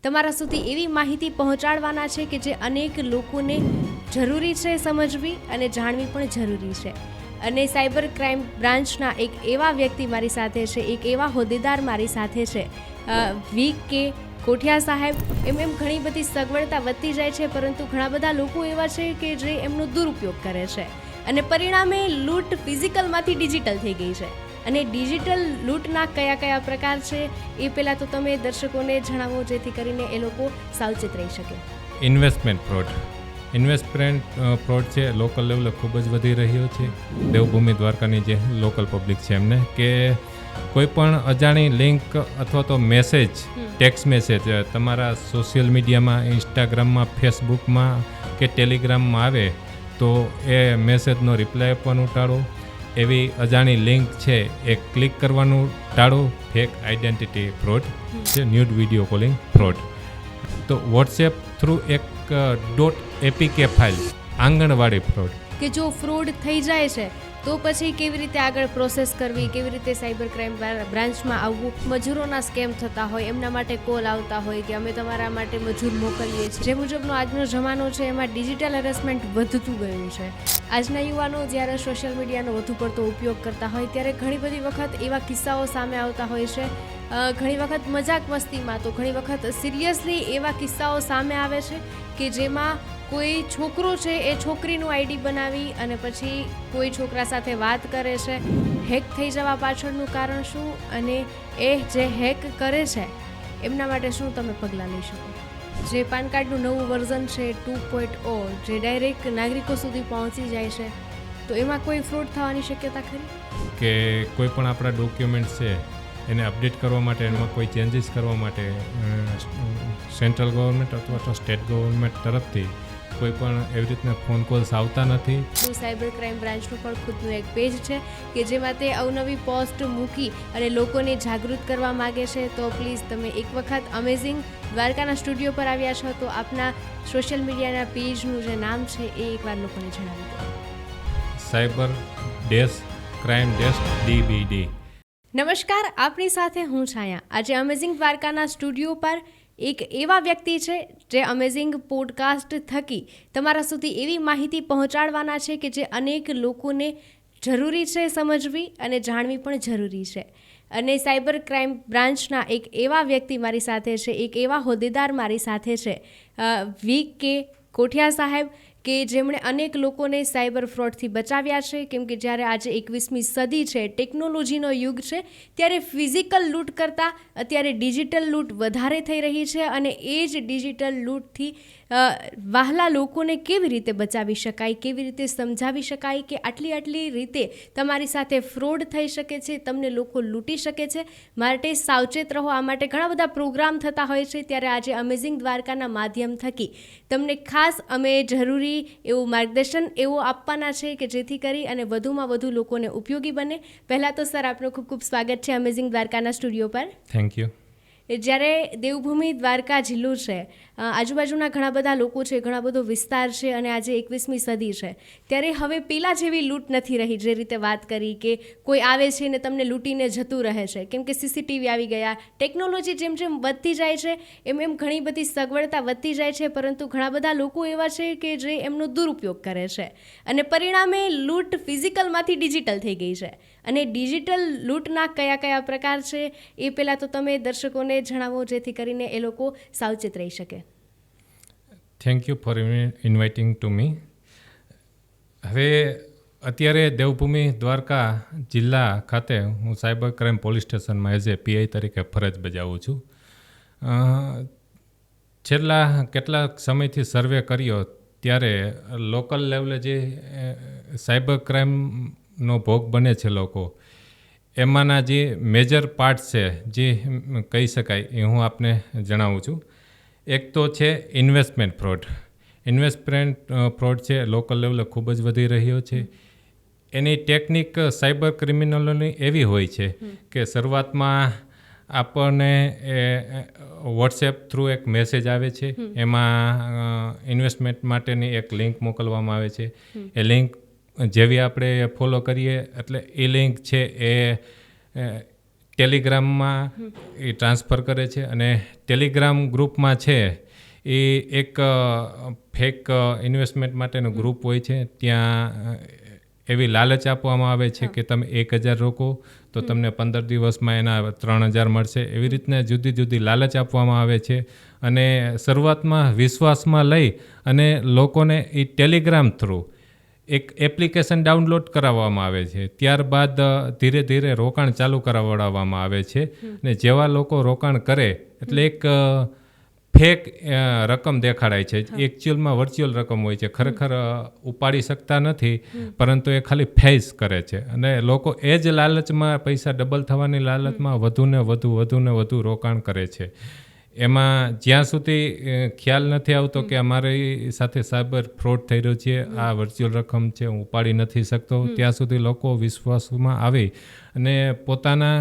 તમારા સુધી એવી માહિતી પહોંચાડવાના છે કે જે અનેક લોકોને જરૂરી છે સમજવી અને જાણવી પણ જરૂરી છે. અને સાયબર ક્રાઇમ બ્રાન્ચના એક એવા વ્યક્તિ મારી સાથે છે, એક એવા હોદ્દેદાર મારી સાથે છે, VK કોઠિયા સાહેબ. એમ ઘણી બધી સગવડતા વધતી જાય છે, પરંતુ ઘણા બધા લોકો એવા છે કે જે એમનો દુરુપયોગ કરે છે અને પરિણામે લૂંટ ફિઝિકલમાંથી ડિજિટલ થઈ ગઈ છે. અને ડિજિટલ લૂંટના કયા કયા પ્રકાર છે એ પહેલાં તો તમે દર્શકોને જણાવો, જેથી કરીને એ લોકો સાવચેત રહી શકે. ઇન્વેસ્ટમેન્ટ ફ્રોડ છે લોકલ લેવલે ખૂબ જ વધી રહ્યો છે. દેવભૂમિ દ્વારકાની જે લોકલ પબ્લિક છે એમને કે કોઈ પણ અજાણી લિંક અથવા તો મેસેજ, ટેક્સ્ટ મેસેજ તમારા સોશિયલ મીડિયામાં, ઇન્સ્ટાગ્રામમાં, ફેસબુકમાં કે ટેલિગ્રામમાં આવે તો એ મેસેજનો રિપ્લાય આપવાનું ટાળો. એવી અજાણી લિંક છે એ ક્લિક કરવાનું ટાળો. ફેક આઈડેન્ટિટી ફ્રોડ છે, ન્યૂડ વિડીયો કોલિંગ ફ્રોડ. તો વોટ્સએપ થ્રુ એક .apk ફાઇલ, આંગણવાડી ફ્રોડ. કે જો ફ્રોડ થઈ જાય છે તો પછી કેવી રીતે આગળ પ્રોસેસ કરવી, કેવી રીતે સાયબર ક્રાઇમ બ્રાન્ચમાં આવવું. મજૂરોના સ્કેમ થતા હોય, એમના માટે કોલ આવતા હોય કે અમે તમારા માટે મજૂર મોકલીએ છીએ. જે મુજબનો આજનો જમાનો છે એમાં ડિજિટલ હેરેસમેન્ટ વધતું ગયું છે. આજના યુવાનો જ્યારે સોશિયલ મીડિયાનો વધુ પડતો ઉપયોગ કરતા હોય ત્યારે ઘણી બધી વખત એવા કિસ્સાઓ સામે આવતા હોય છે. ઘણી વખત મજાક મસ્તીમાં તો ઘણી વખત સિરિયસલી એવા કિસ્સાઓ સામે આવે છે કે જેમાં કોઈ છોકરો છે એ છોકરીનું આઈડી બનાવી અને પછી કોઈ છોકરા સાથે વાત કરે છે. હેક થઈ જવા પાછળનું કારણ શું, અને એ જે હેક કરે છે એમના માટે શું તમે પગલાં લઈ શકો? જે પાન કાર્ડનું નવું વર્ઝન છે 2.0, જે ડાયરેક્ટ નાગરિકો સુધી પહોંચી જાય છે, તો એમાં કોઈ ફ્રોડ થવાની શક્યતા ખરી? કે કોઈ પણ આપણા ડોક્યુમેન્ટ્સ છે એને અપડેટ કરવા માટે, એમાં કોઈ ચેન્જીસ કરવા માટે સેન્ટ્રલ ગવર્મેન્ટ અથવા તો સ્ટેટ ગવર્મેન્ટ તરફથી કોઈ પણ એવી રીતના ફોન કોલ્સ આવતા નથી. સાયબર ક્રાઇમ બ્રાન્ચનું પણ ખુદનું એક પેજ છે કે જેમાં તે અવનવી પોસ્ટ મૂકી અને લોકોને જાગૃત કરવા માગે છે. તો પ્લીઝ તમે એક વખત અમેઝિંગ દ્વારકાના સ્ટુડિયો પર આવ્યા છો તો આપના સોશિયલ મીડિયાના પેજનું જે નામ છે એ એકવાર લોકોને જણાવી દો. cyber-crime-dbd. નમસ્કાર, આપણી સાથે હું છાયા. આજે અમેઝિંગ દ્વારકાના સ્ટુડિયો પર એક એવા વ્યક્તિ છે જે અમેઝિંગ પોડકાસ્ટ થકી તમારા સુધી એવી માહિતી પહોંચાડવાના છે કે જે અનેક લોકોને જરૂરી છે સમજવી અને જાણવી પણ જરૂરી છે. અને સાયબર ક્રાઇમ બ્રાન્ચના એક એવા વ્યક્તિ મારી સાથે છે, એક એવા હોદ્દેદાર મારી સાથે છે, VK કોઠિયા સાહેબ, કે જેમણે અનેક લોકોને સાયબર ફ્રોડથી બચાવ્યા છે. કેમ કે જ્યારે આજે 21મી સદી છે, ટેકનોલોજીનો યુગ છે, ત્યારે ફિઝિકલ લૂંટ કરતાં અત્યારે ડિજિટલ લૂંટ વધારે થઈ રહી છે. અને એ જ ડિજિટલ લૂંટથી વહાલા લોકોને કેવી રીતે બચાવી શકાય, કેવી રીતે સમજાવી શકાય કે આટલી રીતે તમારી સાથે ફ્રોડ થઈ શકે છે, તમને લોકો લૂંટી શકે છે, માટે સાવચેત રહો. આ માટે ઘણા બધા પ્રોગ્રામ થતા હોય છે. ત્યારે આજે અમેઝિંગ દ્વારકાના માધ્યમ થકી તમને ખાસ અમે જરૂરી એવું માર્ગદર્શન એવું આપવાના છે કે જેથી કરી અને વધુમાં વધુ લોકોને ઉપયોગી બને. પહેલાં તો સર, આપનું ખૂબ ખૂબ સ્વાગત છે અમેઝિંગ દ્વારકાના સ્ટુડિયો પર. Thank you. જ્યારે દેવભૂમિ દ્વારકા જિલ્લો છે, આજુબાજુના ઘણા બધા લોકો છે, ઘણા બધો વિસ્તાર છે, અને આજે 21મી સદી છે, ત્યારે હવે પેલા જેવી લૂંટ નથી રહી. જે રીતે વાત કરી કે કોઈ આવે છે ને તમને લૂંટીને જતું રહે છે, કેમ કે CCTV આવી ગયા. ટેકનોલોજી જેમ જેમ વધતી જાય છે એમ ઘણી બધી સગવડતા વધતી જાય છે, પરંતુ ઘણા બધા લોકો એવા છે કે જે એમનો દુરુપયોગ કરે છે અને પરિણામે લૂંટ ફિઝિકલમાંથી ડિજિટલ થઈ ગઈ છે. અને ડિજિટલ લૂંટના કયા કયા પ્રકાર છે એ પહેલાં તો તમે દર્શકોને જણાવો, જેથી કરીને એ લોકો સાવચેત રહી શકે. Thank you for inviting to me. હવે અત્યારે દેવભૂમિ દ્વારકા જિલ્લા ખાતે હું સાયબર ક્રાઇમ પોલીસ સ્ટેશનમાં એઝ એ PI તરીકે ફરજ બજાવું છું. છેલ્લા કેટલાક સમયથી સર્વે કર્યો ત્યારે લોકલ લેવલે જે સાયબર ક્રાઇમનો ભોગ બને છે લોકો, એમાંના જે મેજર પાર્ટ છે જે કહી શકાય એ હું આપને જણાવું છું. એક તો છે ઇન્વેસ્ટમેન્ટ ફ્રોડ. છે લોકલ લેવલે ખૂબ જ વધી રહ્યો છે. એની ટેકનિક સાયબર ક્રિમિનલોની એવી હોય છે કે શરૂઆતમાં આપણને વોટ્સએપ થ્રુ એક મેસેજ આવે છે, એમાં ઇન્વેસ્ટમેન્ટ માટેની એક લિંક મોકલવામાં આવે છે. એ લિંક જેવી આપણે ફોલો કરીએ એટલે એ લિંક છે એ ટેલિગ્રામમાં એ ટ્રાન્સફર કરે છે અને ટેલિગ્રામ ગ્રુપમાં છે એ એક ફેક ઇન્વેસ્ટમેન્ટ માટેનું ગ્રુપ હોય છે. ત્યાં એવી લાલચ આપવામાં આવે છે કે તમે 1,000 રોકો તો તમને 15 દિવસમાં એના 3,000 મળશે. એવી રીતના જુદી જુદી લાલચ આપવામાં આવે છે અને શરૂઆતમાં વિશ્વાસમાં લઈ અને લોકોને એ ટેલિગ્રામ થ્રુ એક એપ્લિકેશન ડાઉનલોડ કરાવવામાં આવે છે. ત્યારબાદ ધીરે ધીરે રોકાણ ચાલુ કરાવડાવવામાં આવે છે અને જેવા લોકો રોકાણ કરે એટલે એક ફેક રકમ દેખાડાય છે. એકચ્યુઅલમાં વર્ચ્યુઅલ રકમ હોય છે, ખરેખર ઉપાડી શકતા નથી, પરંતુ એ ખાલી ફેસ કરે છે અને લોકો એ જ લાલચમાં, પૈસા ડબલ થવાની લાલચમાં વધુને વધુ રોકાણ કરે છે. એમાં જ્યાં સુધી ખ્યાલ નથી આવતો કે અમારી સાથે સાયબર ફ્રોડ થઈ રહ્યો છે, આ વર્ચ્યુઅલ રકમ છે, હું ઉપાડી નથી શકતો, ત્યાં સુધી લોકો વિશ્વાસમાં આવી અને પોતાના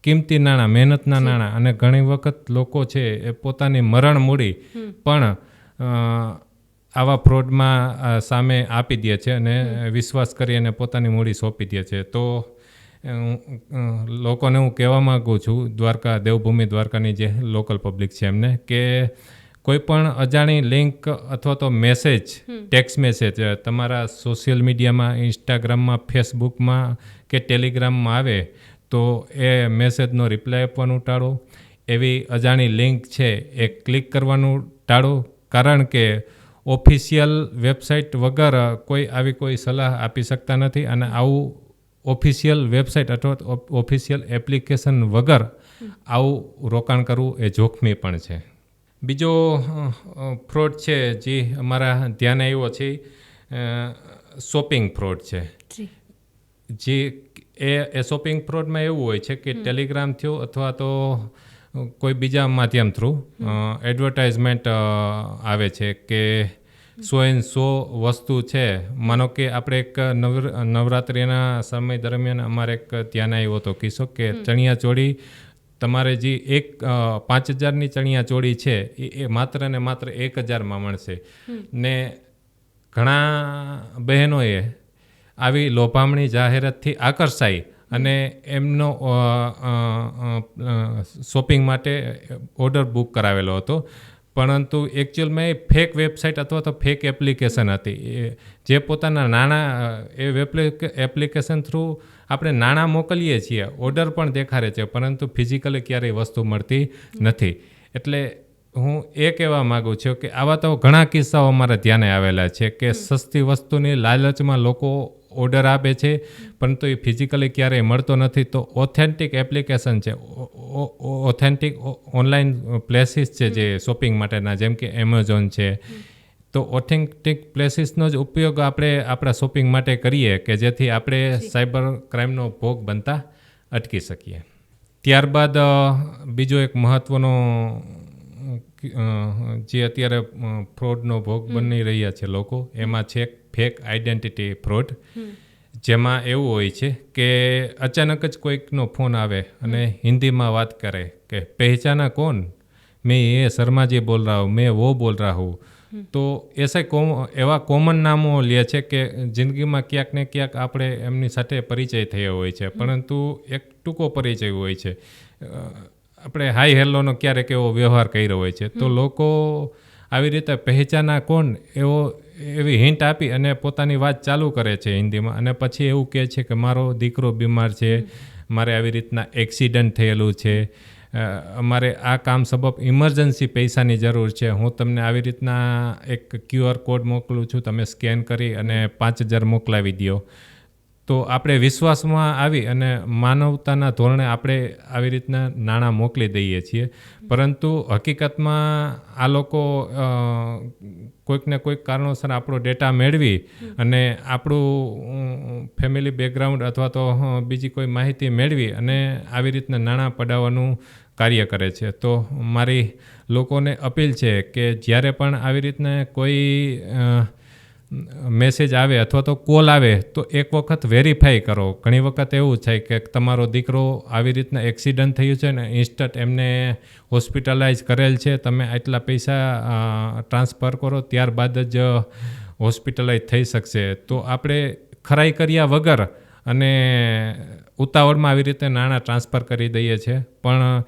કિંમતી નાણાં, મહેનતના નાણાં અને ઘણી વખત લોકો છે એ પોતાની મરણ મૂડી પણ આવા ફ્રોડમાં સામે આપી દે છે અને વિશ્વાસ કરી અને પોતાની મૂડી સોંપી દે છે. તો લોકોને હું કહેવા માગું છું, દ્વારકા, દેવભૂમિ દ્વારકાની જે લોકલ પબ્લિક છે એમને, કે કોઈ પણ અજાણી લિંક અથવા તો મેસેજ, ટેક્સ્ટ મેસેજ તમારા સોશિયલ મીડિયામાં, ઇન્સ્ટાગ્રામમાં, ફેસબુકમાં કે ટેલિગ્રામમાં આવે તો એ મેસેજનો રિપ્લાય આપવાનું ટાળો. એવી અજાણી લિંક છે એ ક્લિક કરવાનું ટાળો, કારણ કે ઓફિશિયલ વેબસાઇટ વગર કોઈ સલાહ આપી શકતા નથી અને આવું ઓફિશિયલ વેબસાઇટ અથવા ઓફિશિયલ એપ્લિકેશન વગર આવું રોકાણ કરવું એ જોખમી પણ છે. બીજો ફ્રોડ છે જે અમારા ધ્યાને આવ્યો છે, શોપિંગ ફ્રોડ છે. જે એ શોપિંગ ફ્રોડમાં એવું હોય છે કે ટેલિગ્રામ થ્રુ અથવા તો કોઈ બીજા માધ્યમ થ્રુ એડવર્ટાઇઝમેન્ટ આવે છે કે 100 વસ્તુ છે. માનો કે આપણે એક નવરાત્રિના સમય દરમિયાન અમારે એક ધ્યાન આવ્યો હતો કિસ્સો કે ચણિયા ચોળી, તમારે જે 5,000ની ચણિયા ચોળી છે એ માત્ર ને માત્ર 1,000માં મળશે. ને ઘણા બહેનોએ આવી લોભામણી જાહેરાતથી આકર્ષાઈ અને એમનો શોપિંગ માટે ઓર્ડર બુક કરાવેલો હતો, પરંતુ એકચ્યુઅલમાં એ ફેક વેબસાઇટ અથવા તો ફેક એપ્લિકેશન હતી. જે પોતાના નાણાં એપ્લિકેશન થ્રુ આપણે નાણાં મોકલીએ છીએ, ઓર્ડર પણ દેખાડે છે, પરંતુ ફિઝિકલી ક્યારેય વસ્તુ મળતી નથી. એટલે હું એ કહેવા માગું છું કે આવા તો ઘણા કિસ્સાઓ અમારા ધ્યાને આવેલા છે કે સસ્તી વસ્તુની લાલચમાં લોકો ઓર્ડર આપે છે, પરંતુ એ ફિઝિકલી ક્યારેય મળતો નથી. તો ઓથેન્ટિક એપ્લિકેશન છે, ઓથેન્ટિક ઓનલાઈન પ્લેસીસ છે જે શોપિંગ માટેના, જેમ કે એમેઝોન છે, તો ઓથેન્ટિક પ્લેસીસનો જ ઉપયોગ આપણે આપણા શોપિંગ માટે કરીએ કે જેથી આપણે સાયબર ક્રાઇમનો ભોગ બનતા અટકી શકીએ. ત્યારબાદ બીજો એક મહત્ત્વનો જે અત્યારે ફ્રોડનો ભોગ બની રહ્યા છે લોકો, એમાં છે ફેક આઈડેન્ટિટી ફ્રોડ. જેમાં એવું હોય છે કે અચાનક જ કોઈકનો ફોન આવે અને હિન્દીમાં વાત કરે કે પહેચાના કોણ, મેં એ શર્મા जी बोल रहा हूँ, मैं वो बोल रहा हूँ. તો એવા કોમન નામો લે છે કે જિંદગીમાં ક્યાંક ને ક્યાંક આપણે એમની સાથે પરિચય થયો હોય છે, પરંતુ એક ટૂંકો પરિચય હોય છે. આપણે હાઈ હેલોનો ક્યારેક એવો વ્યવહાર કર્યો હોય છે. તો લોકો આવી રીતે પહેચાના કોણ એવી હિન્ટ આપી અને પોતાની વાત ચાલુ કરે છે હિન્દીમાં, અને પછી એવું કહે છે કે મારો દીકરો બીમાર છે, મારે આવી રીતના એક્સિડન્ટ થયેલું છે, અમારે આ કામ સબબ ઇમરજન્સી પૈસાની જરૂર છે, હું તમને આવી રીતના એક QR કોડ મોકલું છું, તમે સ્કેન કરી અને 5,000 મોકલાવી દો. તો આપણે વિશ્વાસમાં આવી અને માનવતાના ધોરણે આપણે આવી રીતના નાણાં મોકલી દઈએ છીએ, પરંતુ હકીકતમાં આ લોકો કોઈકને કોઈક કારણોસર આપણો ડેટા મેળવી અને આપણું ફેમિલી બેકગ્રાઉન્ડ અથવા તો બીજી કોઈ માહિતી મેળવી અને આવી રીતના નાણાં પડાવવાનું કાર્ય કરે છે. તો મારી લોકોને અપીલ છે કે જ્યારે પણ આવી રીતના કોઈ મેસેજ આવે અથવા તો કોલ આવે તો એક વખત વેરીફાઈ કરો. ઘણી વખત એવું થાય કે તમારો દીકરો આવી રીતના એક્સિડન્ટ થયું છે ને ઇન્સ્ટન્ટ એમને હોસ્પિટલાઇઝ કરેલ છે, તમે આટલા પૈસા ટ્રાન્સફર કરો ત્યારબાદ જ હોસ્પિટલાઇઝ થઈ શકશે. તો આપણે ખરાઈ કર્યા વગર અને ઉતાવળમાં આવી રીતે નાણાં ટ્રાન્સફર કરી દઈએ છીએ. પણ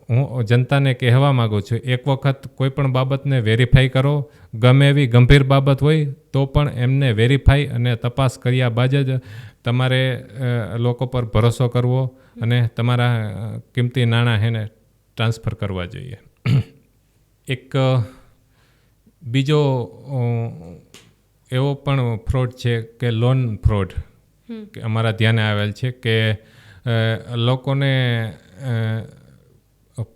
હું જનતાને કહેવા માગું છું, એક વખત કોઈ પણ બાબતને વેરીફાઈ કરો. ગમે એવી ગંભીર બાબત હોય તો પણ એમને વેરીફાઈ અને તપાસ કર્યા બાદ જ તમારે લોકો પર ભરોસો કરવો અને તમારા કિંમતી નાણાં એને ટ્રાન્સફર કરવા જોઈએ. એક બીજો એવો પણ ફ્રોડ છે કે લોન ફ્રોડ કે અમારા ધ્યાને આવેલ છે કે લોકોને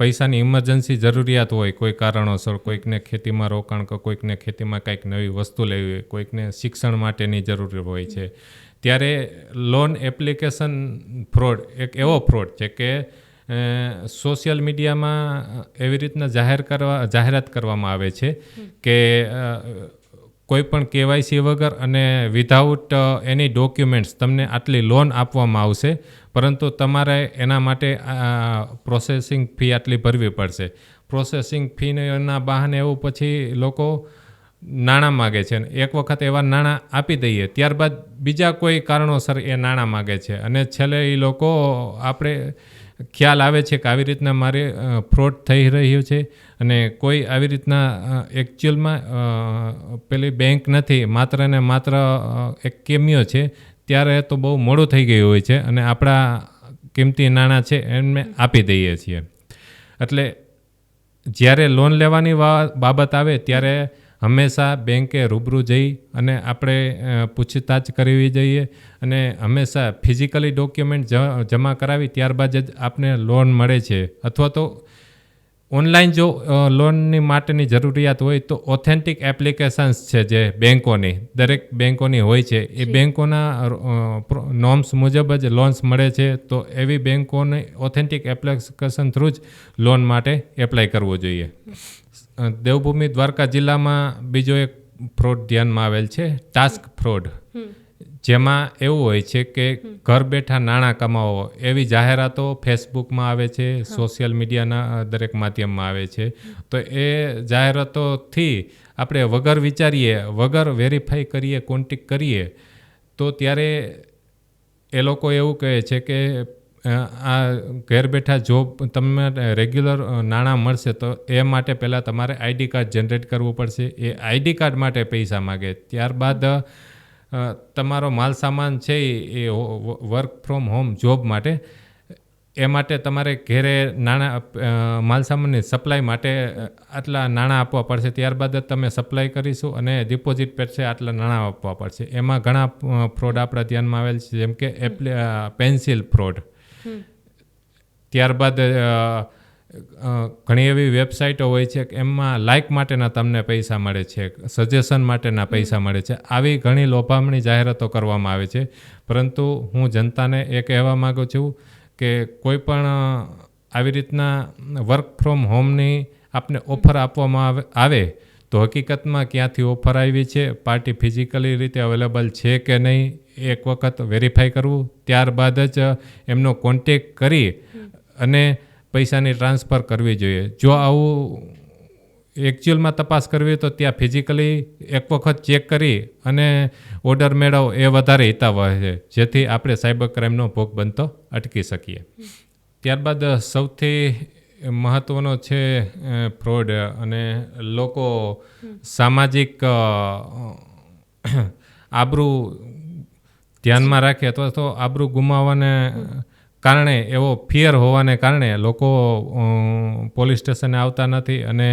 પૈસાની ઇમરજન્સી જરૂરિયાત હોય કોઈ કારણોસર, કોઈકને ખેતીમાં રોકાણ કે કોઈકને ખેતીમાં કંઈક નવી વસ્તુ લેવી હોય, કોઈકને શિક્ષણ માટેની જરૂર હોય છે, ત્યારે લોન એપ્લિકેશન ફ્રોડ એક એવો ફ્રોડ છે કે સોશિયલ મીડિયામાં એવી રીતના જાહેરાત કરવામાં આવે છે કે કોઈ પણ KYC વગર અને વિધાઉટ એની ડોક્યુમેન્ટ્સ તમને આટલી લોન આપવામાં આવશે, પરંતુ તમારે એના માટે પ્રોસેસિંગ ફી આટલી ભરવી પડશે. પ્રોસેસિંગ ફીના બહાને એવું પછી લોકો નાણાં માગે છે. એક વખત એવા નાણાં આપી દઈએ, ત્યારબાદ બીજા કોઈ કારણોસર એ નાણાં માગે છે અને છેલ્લે એ લોકો આપણે ખ્યાલ આવે છે કે આવી રીતના મારે ફ્રોડ થઈ રહ્યું છે અને કોઈ આવી રીતના એકચ્યુઅલમાં પેલી બેંક નથી, માત્ર ને માત્ર એક કેમિયો છે, ત્યારે તો બહુ મોડું થઈ ગયું હોય છે અને આપણા કિંમતી નાણાં છે એમને આપી દઈએ છીએ. એટલે જ્યારે લોન લેવાની બાબત આવે ત્યારે હંમેશા બેંકે રૂબરૂ જઈ અને આપણે પૂછતાછ કરવી જોઈએ અને હંમેશા ફિઝિકલી ડોક્યુમેન્ટ જમા કરાવી ત્યારબાદ જ આપને લોન મળે છે. અથવા તો ઓનલાઈન જો લોનની માટેની જરૂરિયાત હોય તો ઓથેન્ટિક એપ્લિકેશન્સ છે જે બેંકોની, દરેક બેંકોની હોય છે, એ બેંકોના નોર્મ્સ મુજબ જ લોન્સ મળે છે. તો એવી બેંકોને ઓથેન્ટિક એપ્લિકેશન થ્રુ જ લોન માટે એપ્લાય કરવો જોઈએ. દેવભૂમિ દ્વારકા જિલ્લામાં બીજો એક ફ્રોડ ધ્યાનમાં આવેલ છે, ટાસ્ક ફ્રોડ, જેમાં એવું હોય છે કે ઘર બેઠા નાણાં કમાવો એવી જાહેરાતો ફેસબુકમાં આવે છે, સોશિયલ મીડિયાના દરેક માધ્યમમાં આવે છે. તો એ જાહેરાતોથી આપણે વગર વિચારીએ, વગર વેરીફાઈ કરીએ, કોન્ટેક્ટ કરીએ તો ત્યારે એ લોકો એવું કહે છે કે આ ઘેર બેઠા જોબ તમને રેગ્યુલર નાણાં મળશે, તો એ માટે પહેલાં તમારે ID કાર્ડ જનરેટ કરવું પડશે. એ ID કાર્ડ માટે પૈસા માગે. ત્યારબાદ તમારો માલ સામાન છે એ વર્ક ફ્રોમ હોમ જોબ માટે, એ માટે તમારે ઘેરે નાણાં માલ સામાનની સપ્લાય માટે આટલા નાણાં આપવા પડશે. ત્યારબાદ જ તમે સપ્લાય કરીશું અને ડિપોઝિટ પેટશે આટલા નાણાં આપવા પડશે. એમાં ઘણા ફ્રોડ આપણા ધ્યાનમાં આવેલ છે, જેમ કે પેન્સિલ ફ્રોડ. ત્યારબાદ ઘણી એવી વેબસાઇટો હોય છે કે એમાં લાઇક માટેના તમને પૈસા મળે છે, સજેશન માટેના પૈસા મળે છે. આવી ઘણી લોભામણી જાહેરાતો કરવામાં આવે છે. પરંતુ હું જનતાને એ કહેવા માગું છું કે કોઈ પણ આવી રીતના વર્ક ફ્રોમ હોમની આપને ઓફર આપવામાં આવે તો હકીકતમાં ક્યાંથી ઓફર આવી છે, પાર્ટી ફિઝિકલી રીતે અવેલેબલ છે કે નહીં, એક વખત વેરીફાઈ કરવું. ત્યારબાદ જ એમનો કોન્ટેક કરી અને પૈસાની ટ્રાન્સફર કરવી જોઈએ. જો આવું એકચ્યુઅલમાં તપાસ કરવી તો ત્યાં ફિઝિકલી એક વખત ચેક કરી અને ઓર્ડર મેળવો એ વધારે હિતાવહ છે, જેથી આપણે સાયબર ક્રાઇમનો ભોગ બનતો અટકી શકીએ. ત્યારબાદ સૌથી મહત્ત્વનો છે ફ્રોડ, અને લોકો સામાજિક આબરૂ ધ્યાનમાં રાખે અથવા તો આબરૂ ગુમાવવાને કારણે, એવો ફિયર હોવાને કારણે લોકો પોલીસ સ્ટેશને આવતા નથી અને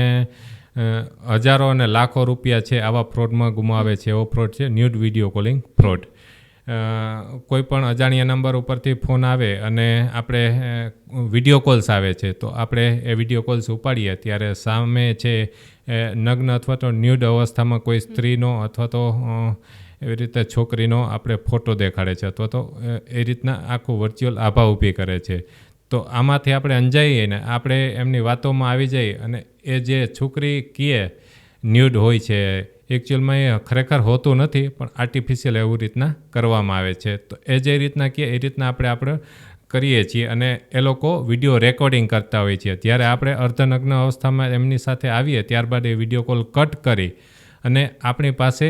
હજારો અને લાખો રૂપિયા છે આવા ફ્રોડમાં ગુમાવે છે. એવો ફ્રોડ છે ન્યૂડ વિડીયો કોલિંગ ફ્રોડ. કોઈ પણ અજાણ્યા નંબર ઉપરથી ફોન આવે અને આપણે વિડીયો કોલ્સ આવે છે, તો આપણે એ વિડીયો કોલ્સ ઉપાડીએ ત્યારે સામે છે નગ્ન અથવા તો ન્યૂડ અવસ્થામાં કોઈ સ્ત્રીનો અથવા તો એવી રીતે છોકરીનો આપણે ફોટો દેખાડે છે, અથવા તો એ રીતના આખું વર્ચ્યુઅલ આભા ઊભી કરે છે. તો આમાંથી આપણે અંજાઈએ ને આપણે એમની વાતોમાં આવી જઈએ અને એ જે છોકરી કહે ન્યૂડ હોય છે, એકચ્યુઅલમાં એ ખરેખર હોતું નથી, પણ આર્ટિફિશિયલ એવું રીતના કરવામાં આવે છે. તો એ જે રીતના કહે એ રીતના આપણે કરીએ છીએ અને એ લોકો વિડીયો રેકોર્ડિંગ કરતા હોય છે. ત્યારે આપણે અર્ધનગ્ન અવસ્થામાં એમની સાથે આવીએ ત્યારબાદ એ વિડીયો કોલ કટ કરી અને આપણી પાસે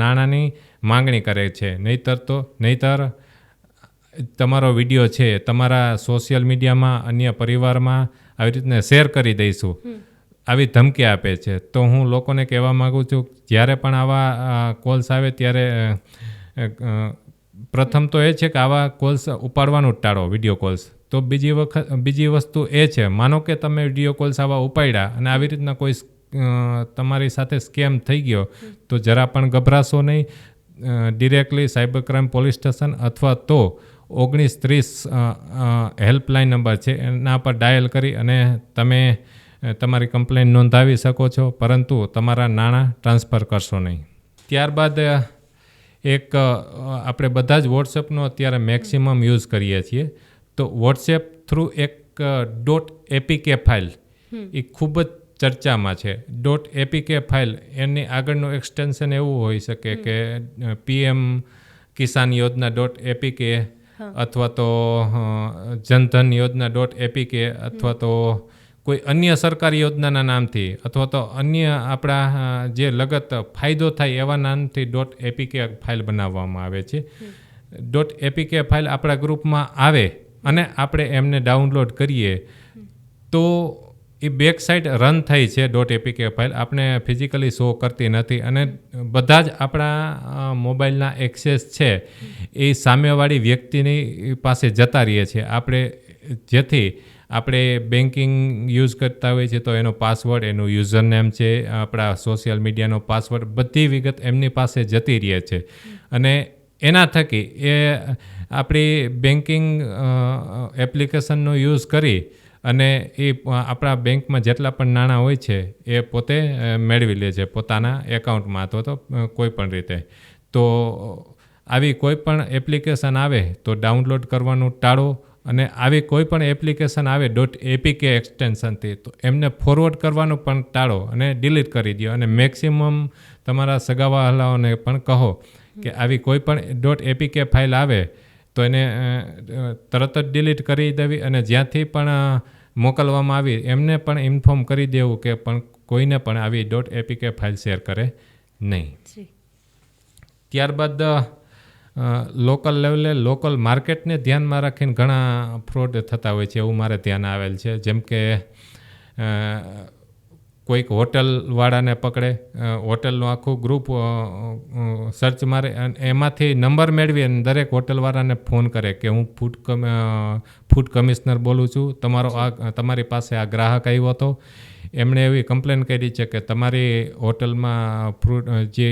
નાણાંની માંગણી કરે છે. નહીંતર તમારો વિડીયો છે તમારા સોશિયલ મીડિયામાં અન્ય પરિવારમાં આવી રીતને શેર કરી દઈશું, આવી ધમકી આપે છે. તો હું લોકોને કહેવા માગું છું, જ્યારે પણ આવા કોલ્સ આવે ત્યારે પ્રથમ તો એ છે કે આવા કોલ્સ ઉપાડવાનું જ ટાળો, વિડીયો કોલ્સ. તો બીજી વસ્તુ એ છે, માનો કે તમે વિડીયો કોલ્સ આવા ઉપાડ્યા અને આવી રીતના કોઈ તમારી સાથે સ્કેમ થઈ ગયો, તો જરા પણ ગભરાશો નહીં. Directly cyber crime police station અથવા તો 1930 હેલ્પલાઇન નંબર છે એના પર ડાયલ કરી અને તમે તમારી કમ્પ્લેન નોંધાવી શકો છો, પરંતુ તમારા નાણાં ટ્રાન્સફર કરશો નહીં. ત્યારબાદ એક આપણે બધા જ વોટ્સએપનો અત્યારે મેક્સિમમ યુઝ કરીએ છીએ. તો વોટ્સએપ થ્રુ એક .apk ફાઇલ એ ખૂબ જ ચર્ચામાં છે. .apk ફાઇલ એની આગળનું એક્સટેન્શન એવું હોઈ શકે કે PM કિસાન યોજના .apk અથવા તો જનધન યોજના .apk અથવા તો કોઈ અન્ય સરકારી યોજનાના નામથી અથવા તો અન્ય આપણા જે લગત ફાયદો થાય એવા નામથી .apk ફાઇલ બનાવવામાં આવે છે. .apk ફાઇલ આપણા ગ્રુપમાં આવે અને આપણે એમને ડાઉનલોડ કરીએ તો એ બેક સાઇડ રન થઈ છે. .apk ફાઇલ આપણે ફિઝિકલી શો કરતી નથી અને બધા જ આપણા મોબાઈલના એક્સેસ છે એ સામેવાળી વ્યક્તિની પાસે જતા રહીએ છીએ આપણે, જેથી આપણે બેન્કિંગ યુઝ કરતા હોઈએ છીએ તો એનો પાસવર્ડ, એનું યુઝર નેમ છે, આપણા સોશિયલ મીડિયાનો પાસવર્ડ, બધી વિગત એમની પાસે જતી રહે છે. અને એના થકી એ આપણી બેન્કિંગ એપ્લિકેશનનો યુઝ કરી અને એ આપણા બેંકમાં જેટલા પણ નાણાં હોય છે એ પોતે મેળવી લે છે પોતાના એકાઉન્ટમાં અથવા તો કોઈ પણ રીતે. તો આવી કોઈ પણ એપ્લિકેશન આવે તો ડાઉનલોડ કરવાનું ટાળો, અને આવી કોઈ પણ એપ્લિકેશન આવે .apk એક્સટેન્શનથી તો એમને ફોરવર્ડ કરવાનું પણ ટાળો અને ડિલીટ કરી દો. અને મેક્સિમમ તમારા સગાવાલાઓને પણ કહો કે આવી કોઈ પણ .apk ફાઇલ આવે તો એને તરત જ ડિલીટ કરી દેવી, અને જ્યાંથી પણ મોકલવામાં આવી એમને પણ ઇન્ફોર્મ કરી દેવું કે પણ કોઈને પણ આવી .apk ફાઇલ શેર કરે નહીં. ત્યારબાદ લોકલ લેવલે લોકલ માર્કેટને ધ્યાનમાં રાખીને ઘણા ફ્રોડ થતા હોય છે એવું મારે ધ્યાન આવેલ છે. જેમ કે કોઈક હોટલવાળાને પકડે, હોટલનું આખું ગ્રુપ સર્ચ મારે અને એમાંથી નંબર મેળવી અને દરેક હોટલવાળાને ફોન કરે કે હું ફૂડ કમિશનર બોલું છું, તમારી પાસે આ ગ્રાહક આવ્યો હતો, એમણે એવી કમ્પ્લેન કરી છે કે તમારી હોટલમાં જે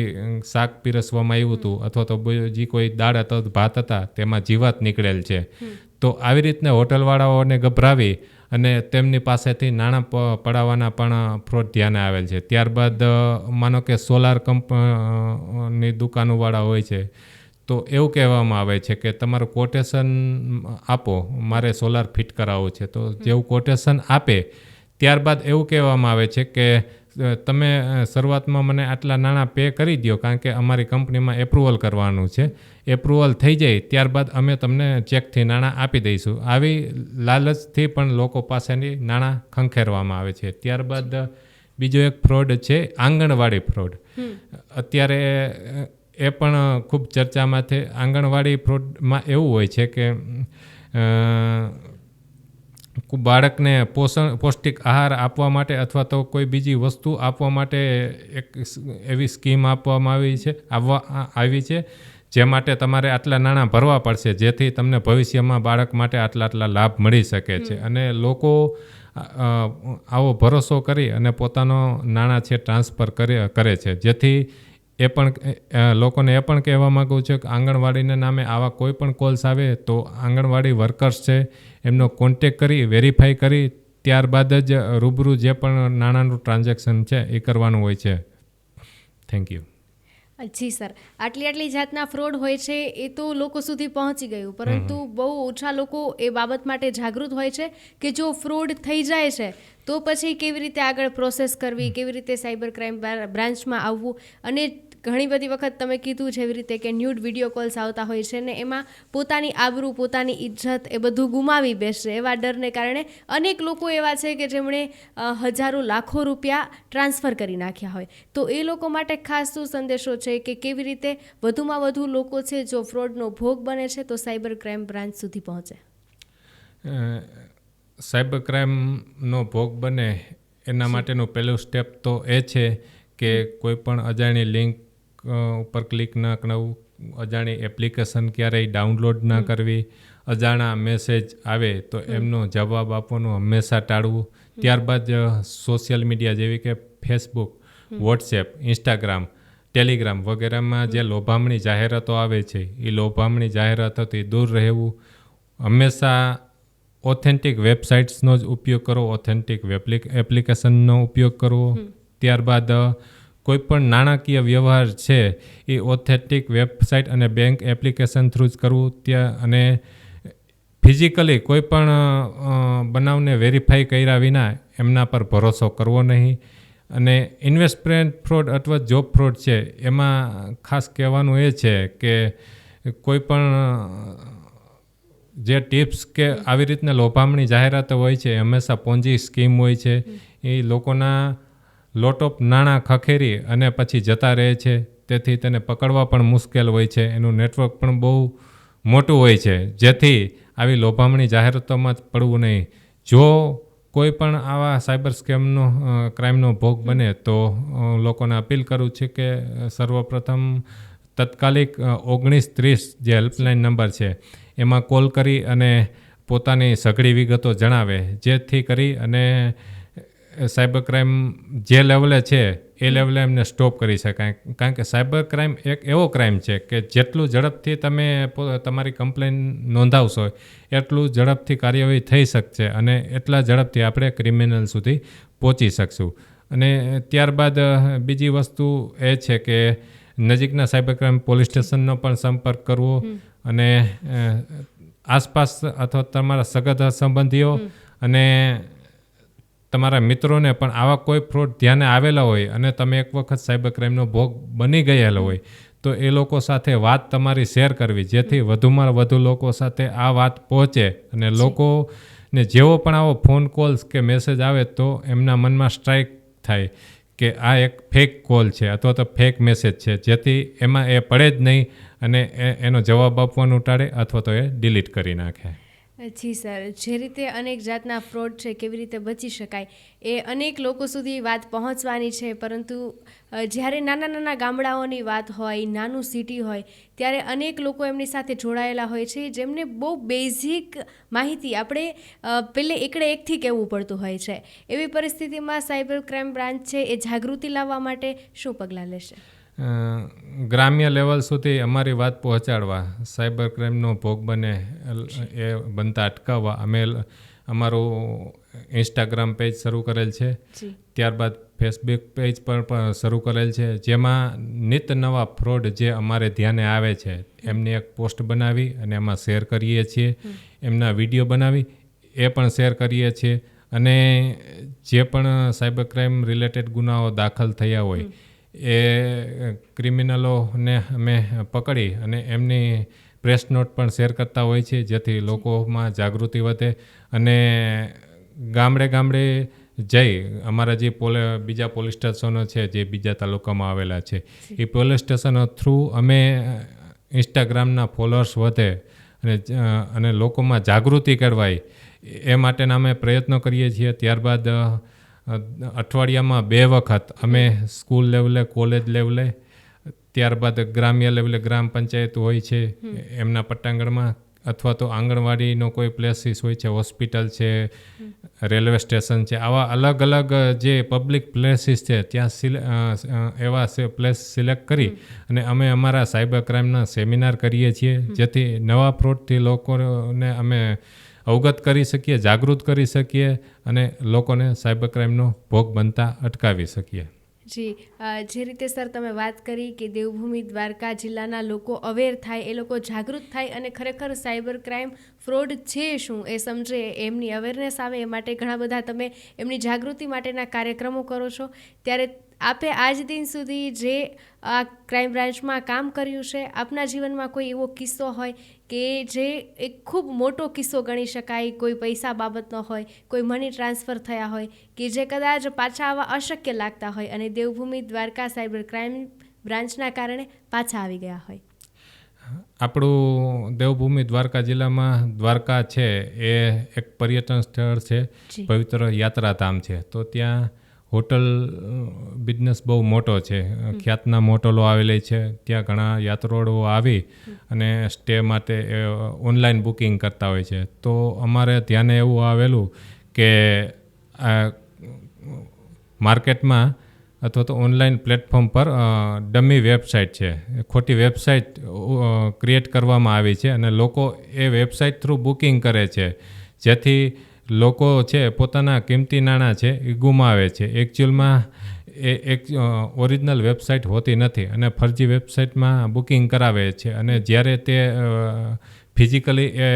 શાક પીરસવામાં આવ્યું હતું અથવા તો જે કોઈ દાળ અથવા ભાત હતા તેમાં જીવાત નીકળેલ છે. તો આવી રીતના હોટલવાળાઓને ગભરાવી અને તેમની પાસેથી નાણાં પડાવવાના પણ ફ્રોડ ધ્યાને આવેલ છે. ત્યારબાદ માનો કે સોલાર કંપની દુકાનોવાળા હોય છે તો એવું કહેવામાં આવે છે કે તમારું કોટેશન આપો, મારે સોલાર ફિટ કરાવવું છે. તો જેવું કોટેશન આપે ત્યારબાદ એવું કહેવામાં આવે છે કે તમે શરૂઆતમાં મને આટલા નાણાં પે કરી દો, કારણ કે અમારી કંપનીમાં એપ્રુવલ કરવાનું છે, એપ્રુવલ થઈ જાય ત્યારબાદ અમે તમને ચેકથી નાણાં આપી દઈશું. આવી લાલચથી પણ લોકો પાસેથી નાણાં ખંખેરવામાં આવે છે. ત્યારબાદ બીજો એક ફ્રોડ છે આંગણવાડી ફ્રોડ. અત્યારે એ પણ ખૂબ ચર્ચામાં છે. આંગણવાડી ફ્રોડમાં એવું હોય છે કે બાળકને પૌષ્ટિક આહાર આપવા માટે અથવા તો કોઈ બીજી વસ્તુ આપવા માટે એક એવી સ્કીમ આપવામાં આવી છે જે માટે તમારે આટલા નાણાં ભરવા પડશે, જેથી તમને ભવિષ્યમાં બાળક માટે આટલા લાભ મળી શકે છે. અને લોકો આવો ભરોસો કરી અને પોતાનો નાણાં છે ટ્રાન્સફર કરે છે. જેથી એ પણ લોકોને એ પણ કહેવા માગું છું કે આંગણવાડીના નામે આવા કોઈ પણ કોલ્સ આવે તો આંગણવાડી વર્કર્સ છે એમનો કોન્ટેક કરી વેરીફાઈ કરી ત્યારબાદ જ રૂબરૂ જે પણ નાણાંનું ટ્રાન્ઝેક્શન છે એ કરવાનું હોય છે. Thank you. જી સર, આટલી જાતના ફ્રોડ હોય છે એ તો લોકો સુધી પહોંચી ગયું, પરંતુ બહુ ઓછા લોકો એ બાબત માટે જાગૃત હોય છે કે જો ફ્રોડ થઈ જાય છે તો પછી કેવી રીતે આગળ પ્રોસેસ કરવી, કેવી રીતે સાયબર ક્રાઇમ બ્રાન્ચમાં આવવું અને ઘણી બધી વખત તમે કીધું જેવી રીતે કે ન્યૂડ વિડીયો કોલ્સ આવતા હોય છે ને એમાં પોતાની આબરૂ, પોતાની ઇજ્જત એ બધું ગુમાવી બેસશે એવા ડરને કારણે અનેક લોકો એવા છે કે જેમણે હજારો લાખો રૂપિયા ટ્રાન્સફર કરી નાખ્યા હોય. તો એ લોકો માટે ખાસ શું સંદેશો છે કે કેવી રીતે વધુમાં વધુ લોકો છે જો ફ્રોડનો ભોગ બને છે તો સાયબર ક્રાઇમ બ્રાન્ચ સુધી પહોંચે? સાયબર ક્રાઇમનો ભોગ બને એના માટેનું પહેલું સ્ટેપ તો એ છે કે કોઈ પણ અજાણી લિંક ઉપર ક્લિક ન કરવું, અજાણી એપ્લિકેશન ક્યારેય ડાઉનલોડ ના કરવી, અજાણા મેસેજ આવે તો એમનો જવાબ આપવાનું હંમેશા ટાળવું. ત્યારબાદ સોશિયલ મીડિયા જેવી કે ફેસબુક, વોટ્સએપ, ઇન્સ્ટાગ્રામ, ટેલિગ્રામ વગેરેમાં જે લોભામણી જાહેરાતો આવે છે એ લોભામણી જાહેરાતોથી દૂર રહેવું. હંમેશા ઓથેન્ટિક વેબસાઇટ્સનો જ ઉપયોગ કરો, ઓથેન્ટિક એપ્લિકેશનનો ઉપયોગ કરવો. ત્યારબાદ કોઈ પણ નાણાકીય વ્યવહાર છે એ ઓથેન્ટિક વેબસાઇટ અને બેંક એપ્લિકેશન થ્રુ જ કરવું. ત્યાં અને ફિઝિકલી કોઈ પણ બનાવને વેરીફાઈ કર્યા વિના એમના પર ભરોસો કરવો નહીં. અને ઇન્વેસ્ટમેન્ટ ફ્રોડ અથવા જોબ ફ્રોડ છે એમાં ખાસ કહેવાનું એ છે કે કોઈ પણ જે ટિપ્સ કે આવી રીતના લોભામણી જાહેરાતો હોય છે હંમેશા પોન્જી સ્કીમ હોય છે. એ લોકોના લોટ ઓફ નાણાં ખખેરી અને પછી જતા રહે છે. તેથી તેને પકડવા પણ મુશ્કેલ હોય છે. એનું નેટવર્ક પણ બહુ મોટું હોય છે. જેથી આવી લોભામણી જાહેરાતોમાં જ પડવું નહીં. જો કોઈ પણ આવા સાયબર સ્કેમનો ક્રાઇમનો ભોગ બને તો લોકોને અપીલ કરું છું કે સર્વપ્રથમ તત્કાલિક 1930 જે હેલ્પલાઇન નંબર છે એમાં કોલ કરી અને પોતાની સઘળી વિગતો જણાવે, જેથી કરી અને સાયબર ક્રાઇમ જે લેવલે છે એ લેવલે એમને સ્ટોપ કરી શકાય. કારણ કે સાયબર ક્રાઇમ એક એવો ક્રાઇમ છે કે જેટલું ઝડપથી તમે તમારી કમ્પ્લેન નોંધાવશો એટલું ઝડપથી કાર્યવાહી થઈ શકશે અને એટલા ઝડપથી આપણે ક્રિમિનલ સુધી પહોંચી શકશું. અને ત્યારબાદ બીજી વસ્તુ એ છે કે નજીકના સાયબર ક્રાઇમ પોલીસ સ્ટેશનનો પણ સંપર્ક કરવો અને આસપાસ અથવા તમારા સગા સંબંધીઓ અને તમારા મિત્રોને પણ આવા કોઈ ફ્રોડ ધ્યાને આવેલા હોય અને તમે એક વખત સાયબર ક્રાઇમનો ભોગ બની ગયેલો હોય તો એ લોકો સાથે વાત તમારી શેર કરવી, જેથી વધુમાં વધુ લોકો સાથે આ વાત પહોંચે અને લોકોને જેવો પણ આવો ફોન કોલ્સ કે મેસેજ આવે તો એમના મનમાં સ્ટ્રાઇક થાય કે આ એક ફેક કોલ છે અથવા તો ફેક મેસેજ છે, જેથી એમાં એ પડે જ નહીં અને એનો જવાબ આપવાનું ટાળે અથવા તો એ ડિલીટ કરી નાખે. જી સર, જે રીતે અનેક જાતના ફ્રોડ છે કેવી રીતે બચી શકાય એ અનેક લોકો સુધી વાત પહોંચવાની છે. પરંતુ જ્યારે નાના નાના ગામડાઓની વાત હોય, નાનું સિટી હોય ત્યારે અનેક લોકો એમની સાથે જોડાયેલા હોય છે જેમને બહુ બેઝિક માહિતી આપણે પહેલે એકડે એકથી કહેવું પડતું હોય છે. એવી પરિસ્થિતિમાં સાયબર ક્રાઇમ બ્રાન્ચ છે એ જાગૃતિ લાવવા માટે શું પગલાં લેશે? ગ્રામ્ય લેવલ સુધી અમારી વાત પહોંચાડવા, સાયબર ક્રાઇમનો ભોગ બને એ બનતા અટકાવવા અમે અમારું ઇન્સ્ટાગ્રામ પેજ શરૂ કરેલ છે. ત્યારબાદ ફેસબુક પેજ પર પણ શરૂ કરેલ છે, જેમાં નિત નવા ફ્રોડ જે અમારે ધ્યાને આવે છે એમની એક પોસ્ટ બનાવી અને એમાં શેર કરીએ છીએ. એમના વિડીયો બનાવી એ પણ શેર કરીએ છીએ. અને જે પણ સાયબર ક્રાઇમ રિલેટેડ ગુનાઓ દાખલ થયા હોય એ ક્રિમિનલોને અમે પકડી અને એમની પ્રેસ નોટ પણ શેર કરતા હોય છે, જેથી લોકોમાં જાગૃતિ વધે. અને ગામડે ગામડે જઈ અમારા જે બીજા પોલીસ સ્ટેશનો છે જે બીજા તાલુકામાં આવેલા છે એ પોલીસ સ્ટેશનો થ્રુ અમે ઇન્સ્ટાગ્રામના ફોલોઅર્સ વધે અને લોકોમાં જાગૃતિ કરવાય એ માટેના અમે પ્રયત્નો કરીએ છીએ. ત્યારબાદ અઠવાડિયામાં 2 વખત અમે સ્કૂલ લેવલે, કોલેજ લેવલે, ત્યારબાદ ગ્રામ્ય લેવલે ગ્રામ પંચાયત હોય છે એમના પટ્ટાંગણમાં અથવા તો આંગણવાડીનો કોઈ પ્લેસીસ હોય છે, હોસ્પિટલ છે, રેલવે સ્ટેશન છે, આવા અલગ અલગ જે પબ્લિક પ્લેસીસ છે ત્યાં એવા પ્લેસ સિલેક્ટ કરી અને અમે અમારા સાયબર ક્રાઇમના સેમિનાર કરીએ છીએ, જેથી નવા ફ્રોડથી લોકોને અમે અવગત કરી શકીએ, જાગૃત કરી શકીએ અને લોકોને સાયબર ક્રાઇમનો ભોગ બનતા અટકાવી શકીએ. જી, જે રીતે સર તમે વાત કરી કે દેવભૂમિ દ્વારકા જિલ્લાના લોકો અવેર થાય, એ લોકો જાગૃત થાય અને ખરેખર સાયબર ક્રાઇમ ફ્રોડ છે શું એ સમજે, એમની અવેરનેસ આવે, એ માટે ઘણા બધા તમે એમની જાગૃતિ માટેના કાર્યક્રમો કરો છો. ત્યારે આપે આજ દિન સુધી જે આ ક્રાઇમ બ્રાન્ચમાં કામ કર્યું છે, આપના જીવનમાં કોઈ એવો કિસ્સો હોય કે જે એક ખૂબ મોટો કિસ્સો ગણી શકાય, કોઈ પૈસા બાબતનો હોય, કોઈ મની ટ્રાન્સફર થયા હોય કે જે કદાચ પાછા આવવા અશક્ય લાગતા હોય અને દેવભૂમિ દ્વારકા સાયબર ક્રાઇમ બ્રાન્ચના કારણે પાછા આવી ગયા હોય? આપણું દેવભૂમિ દ્વારકા જિલ્લામાં દ્વારકા છે એ એક પર્યટન સ્થળ છે, પવિત્ર યાત્રાધામ છે. તો ત્યાં હોટલ બિઝનેસ બહુ મોટો છે, ખ્યાતનામ હોટલો આવેલી છે. ત્યાં ઘણા યાત્રાળુઓ આવી અને સ્ટે માટે ઓનલાઈન બુકિંગ કરતા હોય છે. તો અમારે ધ્યાને એવું આવેલું કે માર્કેટમાં અથવા તો ઓનલાઈન પ્લેટફોર્મ પર ડમી વેબસાઇટ છે, ખોટી વેબસાઇટ ક્રિએટ કરવામાં આવી છે અને લોકો એ વેબસાઇટ થ્રુ બુકિંગ કરે છે, જેથી લોકો છે પોતાના કિંમતી નાણાં છે એ ગુમાવે છે. એકચ્યુઅલમાં એ એક ઓરિજિનલ વેબસાઇટ હોતી નથી અને ફરજી વેબસાઇટમાં બુકિંગ કરાવે છે અને જ્યારે તે ફિઝિકલી એ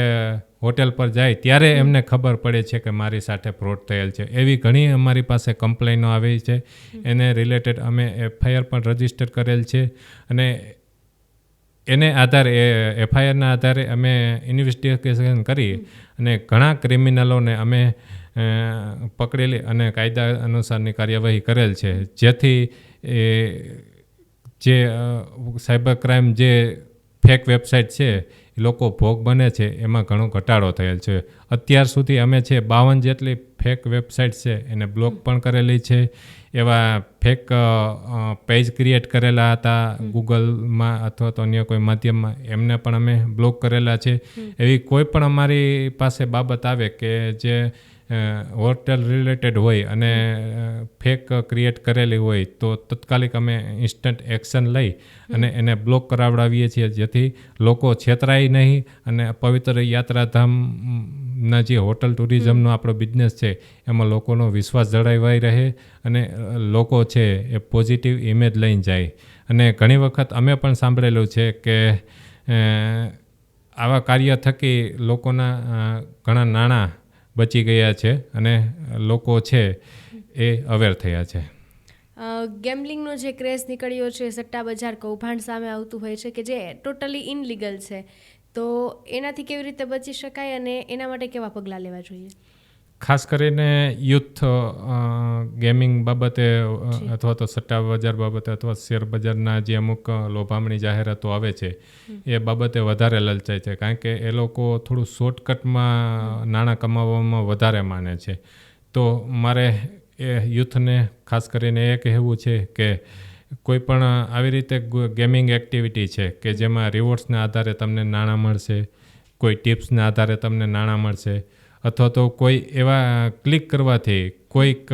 હોટેલ પર જાય ત્યારે એમને ખબર પડે છે કે મારી સાથે ફ્રોડ થયેલ છે. એવી ઘણી અમારી પાસે કમ્પ્લેનો આવી છે. એને રિલેટેડ અમે FIR પણ રજીસ્ટર કરેલ છે અને એને આધારે FIRના આધારે અમે ઇન્વેસ્ટિગેશન કરી અને ઘણા ક્રિમિનલોને અમે પકડેલી અને કાયદા અનુસારની કાર્યવાહી કરેલ છે, જેથી જે સાયબર ક્રાઇમ જે ફેક વેબસાઇટ છે લોકો ભોગ બને છે એમાં ઘણો ઘટાડો થયેલ છે. અત્યાર સુધી અમે છે 52 જેટલી ફેક વેબસાઇટ છે એને બ્લોક પણ કરેલી છે. એવા ફેક પેજ ક્રિએટ કરેલા હતા ગૂગલમાં અથવા તો અન્ય કોઈ માધ્યમમાં, એમને પણ અમે બ્લોક કરેલા છે. એવી કોઈ પણ અમારી પાસે બાબત આવે કે જે હોટેલ રિલેટેડ હોય અને ફેક ક્રિએટ કરેલી હોય તો તાત્કાલિક અમે ઇન્સ્ટન્ટ એક્શન લઈ અને એને બ્લોક કરાવડાવીએ છીએ, જેથી લોકો છેતરાય નહીં અને પવિત્ર યાત્રાધામના જે હોટલ ટુરિઝમનો આપણો બિઝનેસ છે એમાં લોકોનો વિશ્વાસ જળવાઈ રહે અને લોકો છે એ પોઝિટિવ ઇમેજ લઈને જાય. અને ઘણી વખત અમે પણ સાંભળેલું છે કે આવા કાર્ય થકી લોકોના ઘણા નાણાં બચી ગયા છે અને લોકો છે એ અવેર થયા છે. ગેમ્બલિંગનો જે ક્રેઝ નીકળ્યો છે, સટ્ટા બજાર કૌભાંડ સામે આવતું હોય છે કે જે ટોટલી ઇનલીગલ છે, તો એનાથી કેવી રીતે બચી શકાય અને એના માટે કેવા પગલાં લેવા જોઈએ? ખાસ કરીને યુથ ગેમિંગ બાબતે અથવા તો સટ્ટા બજાર બાબતે અથવા શેર બજારના જે અમુક લોભામણી જાહેરાતો આવે છે એ બાબતે વધારે લલચાય છે, કારણ કે એ લોકો થોડું શોર્ટકટમાં નાણાં કમાવામાં વધારે માને છે. તો મારે એ યુથને ખાસ કરીને એ કહેવું છે કે કોઈ પણ આવી રીતે ગેમિંગ એક્ટિવિટી છે કે જેમાં રિવોર્ડ્સના આધારે તમને નાણાં મળશે, કોઈ ટિપ્સના આધારે તમને નાણાં મળશે, અથવા તો કોઈ એવા ક્લિક કરવાથી કોઈક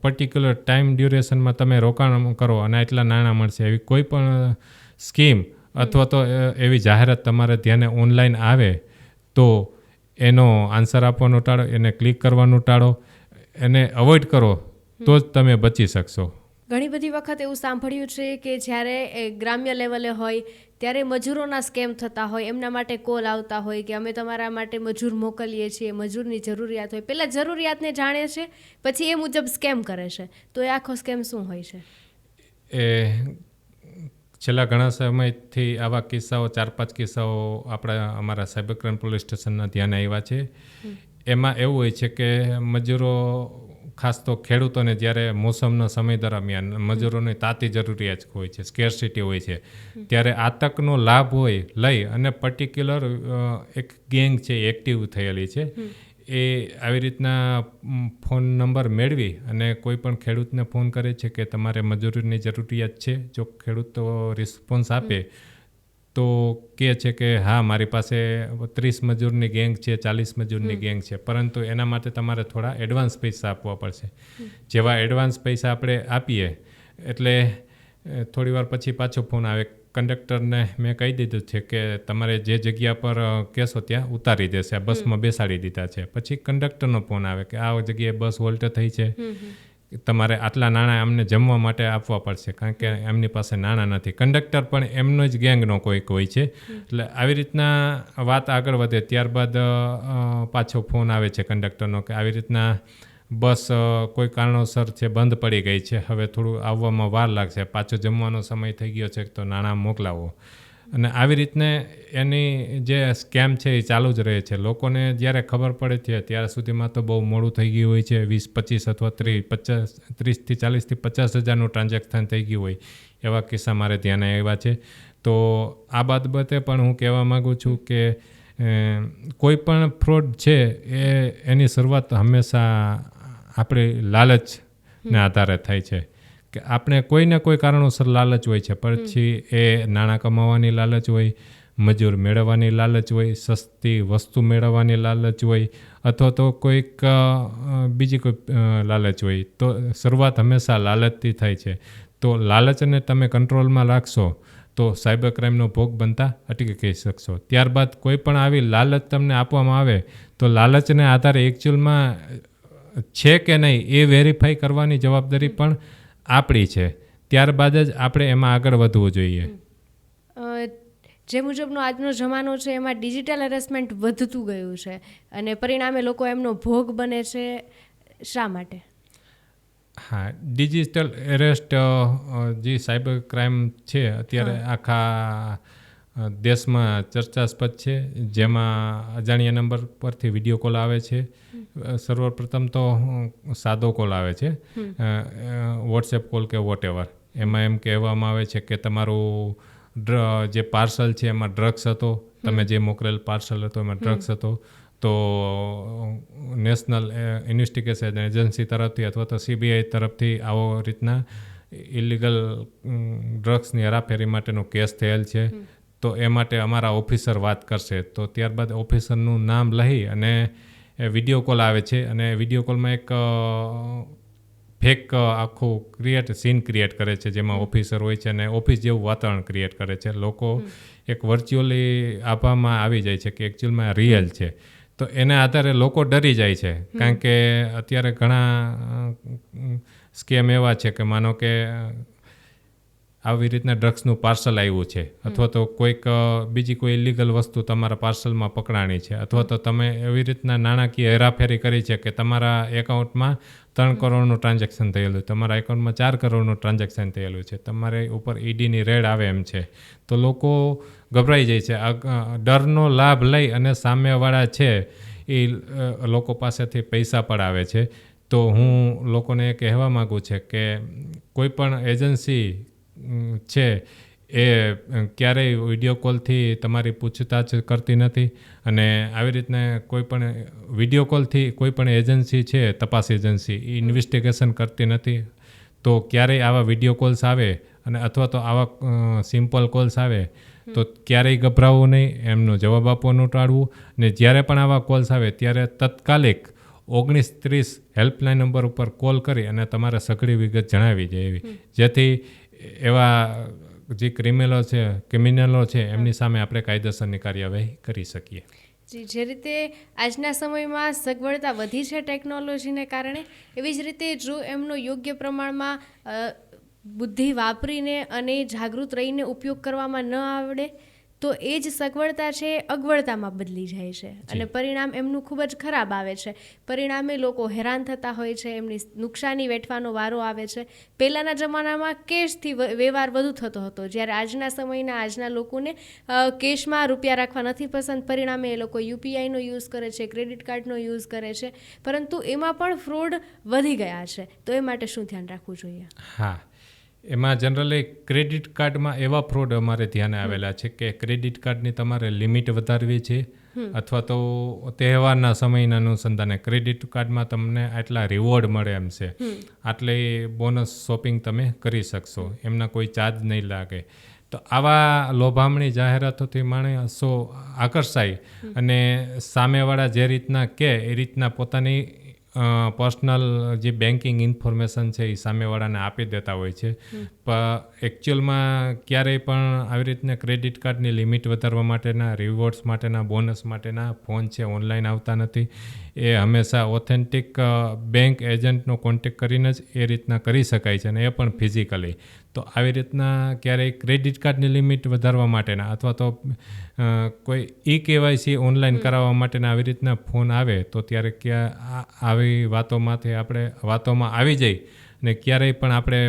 પર્ટિક્યુલર ટાઈમ ડ્યુરેશનમાં તમે રોકાણ કરો અને એટલા નાણાં મળશે, એવી કોઈ પણ સ્કીમ અથવા તો એવી જાહેરાત તમારે ધ્યાને ઓનલાઈન આવે તો એનો આન્સર આપવાનું ટાળો, એને ક્લિક કરવાનું ટાળો, એને અવોઇડ કરો તો જ તમે બચી શકશો. ઘણી બધી વખત એવું સાંભળ્યું છે કે જ્યારે ગ્રામ્ય લેવલે હોય ત્યારે મજૂરોના સ્કેમ થતા હોય, એમના માટે કોલ આવતા હોય કે અમે તમારા માટે મજૂર મોકલીએ છીએ, મજૂરની જરૂરિયાત હોય, પહેલાં જરૂરિયાતને જાણે છે પછી એ મુજબ સ્કેમ કરે છે. તો એ આખો સ્કેમ શું હોય છે? એ છેલ્લા ઘણા સમયથી આવા કિસ્સાઓ 4-5 કિસ્સાઓ અમારા સાયબર ક્રાઇમ પોલીસ સ્ટેશનના ધ્યાને આવ્યા છે. એમાં એવું હોય છે કે મજૂરો, ખાસ તો ખેડૂતોને જ્યારે મોસમના સમય દરમિયાન મજૂરોની તાતી જરૂરિયાત હોય છે, સ્કેર્સિટી હોય છે, ત્યારે આ તકનો લાભ હોય લઈ અને પર્ટિક્યુલર એક ગેંગ છે એક્ટિવ થયેલી છે, એ આવી રીતના ફોન નંબર મેળવી અને કોઈ પણ ખેડૂતને ફોન કરે છે કે તમારે મજૂરીની જરૂરિયાત છે. જો ખેડૂતો રિસ્પોન્સ આપે તો કહે છે કે હા મારી પાસે 30 મજૂરની ગેંગ છે, 40 મજૂરની ગેંગ છે, પરંતુ એના માટે તમારે થોડા એડવાન્સ પૈસા આપવા પડશે. જેવા એડવાન્સ પૈસા આપણે આપીએ એટલે થોડી વાર પછી પાછો ફોન આવે, કંડક્ટરને મેં કહી દીધું છે કે તમારે જે જગ્યા પર કહેશો ત્યાં ઉતારી દેશે, આ બસમાં બેસાડી દીધા છે. પછી કંડક્ટરનો ફોન આવે કે આ જગ્યાએ બસ હોલ્ટ થઈ છે, તમારે આટલા નાણાં અમને જમવા માટે આપવા પડશે, કારણ કે એમની પાસે નાણાં નથી. કંડક્ટર પણ એમનો જ ગેંગનો કોઈક હોય છે. એટલે આવી રીતના વાત આગળ વધે ત્યારબાદ પાછો ફોન આવે છે કંડક્ટરનો કે આવી રીતના બસ કોઈ કારણોસર છે બંધ પડી ગઈ છે, હવે થોડું આવવામાં વાર લાગશે, પાછો જમવાનો સમય થઈ ગયો છે તો નાણાં મોકલાવો. અને આવી રીતને એની જે સ્કેમ છે એ ચાલુ જ રહે છે. લોકોને જ્યારે ખબર પડે છે ત્યાર સુધીમાં તો બહુ મોડું થઈ ગયું હોય છે. 20-25 અથવા 30થી 40થી 50 હજારનું ટ્રાન્ઝેક્શન થઈ ગયું હોય, એવા કિસ્સા મારે ધ્યાને આવ્યા છે. તો આ બાબતે પણ હું કહેવા માગું છું કે કોઈ પણ ફ્રોડ છે એની શરૂઆત હંમેશા આપણી લાલચને આધારે થાય છે. કે આપણે કોઈને કોઈ કારણોસર લાલચ હોય છે, પછી એ નાણાં કમાવાની લાલચ હોય, મજૂર મેળવવાની લાલચ હોય, સસ્તી વસ્તુ મેળવવાની લાલચ હોય, અથવા તો કોઈક બીજી કોઈ લાલચ હોય. તો શરૂઆત હંમેશા લાલચથી થાય છે. તો લાલચને તમે કંટ્રોલમાં રાખશો તો સાયબર ક્રાઇમનો ભોગ બનતા અટકી કહી શકશો. ત્યારબાદ કોઈ પણ આવી લાલચ તમને આપવામાં આવે તો લાલચને આધારે એકચ્યુઅલમાં છે કે નહીં એ વેરીફાઈ કરવાની જવાબદારી પણ આપણી છે. ત્યારબાદ જ આપણે એમાં આગળ વધવું જોઈએ. જે મુજબનો આજનો જમાનો છે એમાં ડિજિટલ હેરેસમેન્ટ વધતું ગયું છે અને પરિણામે લોકો એમનો ભોગ બને છે. શા માટે? હા, ડિજિટલ એરેસ્ટ જે સાયબર ક્રાઇમ છે અત્યારે આખા દેશમાં ચર્ચાસ્પદ છે, જેમાં અજાણ્યા નંબર પરથી વિડીયો કોલ આવે છે. સર્વપ્રથમ તો સાદો કોલ આવે છે, વોટ્સએપ કોલ કે વોટેવર. એમાં એમ કહેવામાં આવે છે કે તમારું જે પાર્સલ છે એમાં ડ્રગ્સ હતો, તમે જે મોકલેલ પાર્સલ હતો એમાં ડ્રગ્સ હતો, તો નેશનલ ઇન્વેસ્ટિગેશન એજન્સી તરફથી અથવા તો CBI તરફથી આવો રીતના ઇલીગલ ડ્રગ્સની હેરાફેરી માટેનો કેસ થયેલ છે, તો એ માટે અમારા ઓફિસર વાત કરશે. તો ત્યારબાદ ઓફિસરનું નામ લઈ અને વિડીયો કોલ આવે છે, અને વિડીયો કોલમાં એક ફેક આખું સીન ક્રિએટ કરે છે, જેમાં ઓફિસર હોય છે અને ઓફિસ જેવું વાતાવરણ ક્રિએટ કરે છે. લોકો એક વર્ચ્યુઅલી આભામાં આવી જાય છે કે એકચ્યુઅલમાં રિયલ છે. તો એના આધારે લોકો ડરી જાય છે, કારણ કે અત્યારે ઘણા સ્કેમ એવા છે કે માનો કે આવી રીતના ડ્રગ્સનું પાર્સલ આવ્યું છે, અથવા તો કોઈક બીજી કોઈ ઇલીગલ વસ્તુ તમારા પાર્સલમાં પકડાણી છે, અથવા તો તમે એવી રીતના નાણાકીય હેરાફેરી કરી છે કે તમારા એકાઉન્ટમાં 3 કરોડનું ટ્રાન્ઝેક્શન થયેલું, તમારા એકાઉન્ટમાં 4 કરોડનું ટ્રાન્ઝેક્શન થયેલું છે, તમારે ઉપર EDની રેડ આવે એમ છે. તો લોકો ગભરાઈ જાય છે. ડરનો લાભ લઈ અને સામેવાળા છે એ લોકો પાસેથી પૈસા પડાવે છે. તો હું લોકોને એ કહેવા માગું છે કે કોઈ પણ એજન્સી છે એ ક્યારેય વિડીયો કોલથી તમારી પૂછતાછ કરતી નથી, અને આવી રીતના કોઈ પણ વિડીયો કોલથી કોઈ પણ એજન્સી છે, તપાસ એજન્સી, એ ઇન્વેસ્ટિગેશન કરતી નથી. તો ક્યારેય આવા વિડીયો કોલ્સ આવે અને અથવા તો આવા સિમ્પલ કોલ્સ આવે તો ક્યારેય ગભરાવવું નહીં, એમનો જવાબ આપવાનું ટાળવું. ને જ્યારે પણ આવા કોલ્સ આવે ત્યારે તાત્કાલિક 1930 હેલ્પલાઇન નંબર ઉપર કોલ કરી અને તમારે સઘળી વિગત જણાવી દેવી, જેથી એવા જે ક્રિમિનલો છે એમની સામે આપણે કાયદેસરની કાર્યવાહી કરી શકીએ. જે રીતે આજના સમયમાં સગવડતા વધી છે ટેકનોલોજીને કારણે, એવી જ રીતે જો એમનો યોગ્ય પ્રમાણમાં બુદ્ધિ વાપરીને અને જાગૃત રહીને ઉપયોગ કરવામાં ન આવડે તો એ જ સગવડતા છે અગવડતામાં બદલી જાય છે અને પરિણામ એમનું ખૂબ જ ખરાબ આવે છે. પરિણામે લોકો હેરાન થતા હોય છે, એમની નુકસાની વેઠવાનો વારો આવે છે. પહેલાંના જમાનામાં કેશથી વ્યવહાર વધુ થતો હતો, જ્યારે આજના લોકોને કેશમાં રૂપિયા રાખવા નથી પસંદ. પરિણામે એ લોકો UPIનો યુઝ કરે છે, ક્રેડિટ કાર્ડનો યુઝ કરે છે, પરંતુ એમાં પણ ફ્રોડ વધી ગયા છે. તો એ માટે શું ધ્યાન રાખવું જોઈએ? હા, એમાં જનરલી ક્રેડિટ કાર્ડમાં એવા ફ્રોડ અમારે ધ્યાને આવેલા છે કે ક્રેડિટ કાર્ડની તમારે લિમિટ વધારવી છે, અથવા તો તહેવારના સમયના અનુસંધાને ક્રેડિટ કાર્ડમાં તમને આટલા રિવોર્ડ મળે એમ છે, આટલી બોનસ શોપિંગ તમે કરી શકશો, એમના કોઈ ચાર્જ નહીં લાગે. તો આવા લોભામણી જાહેરાતોથી માણસો આકર્ષાય અને સામેવાળા જે રીતના કહે એ રીતના પોતાની પર્સનલ જે બેન્કિંગ ઇન્ફોર્મેશન છે એ સામેવાળાને આપી દેતા હોય છે. પણ એકચ્યુઅલમાં ક્યારેય પણ આવી રીતના ક્રેડિટ કાર્ડની લિમિટ વધારવા માટેના, રિવોર્ડ્સ માટેના, બોનસ માટેના ફોન છે ઓનલાઈન આવતા નથી. એ હંમેશા ઓથેન્ટિક બેંક એજન્ટનો કોન્ટેક્ટ કરીને જ એ રીતના કરી શકાય છે, અને એ પણ ફિઝિકલી. તો આવી રીતના ક્યારેય ક્રેડિટ કાર્ડની લિમિટ વધારવા માટેના અથવા તો કોઈ KYC ઓનલાઈન કરાવવા માટેના આવી રીતના ફોન આવે તો ત્યારે આવી વાતોમાં આવી જાય ને ક્યારેય પણ આપણે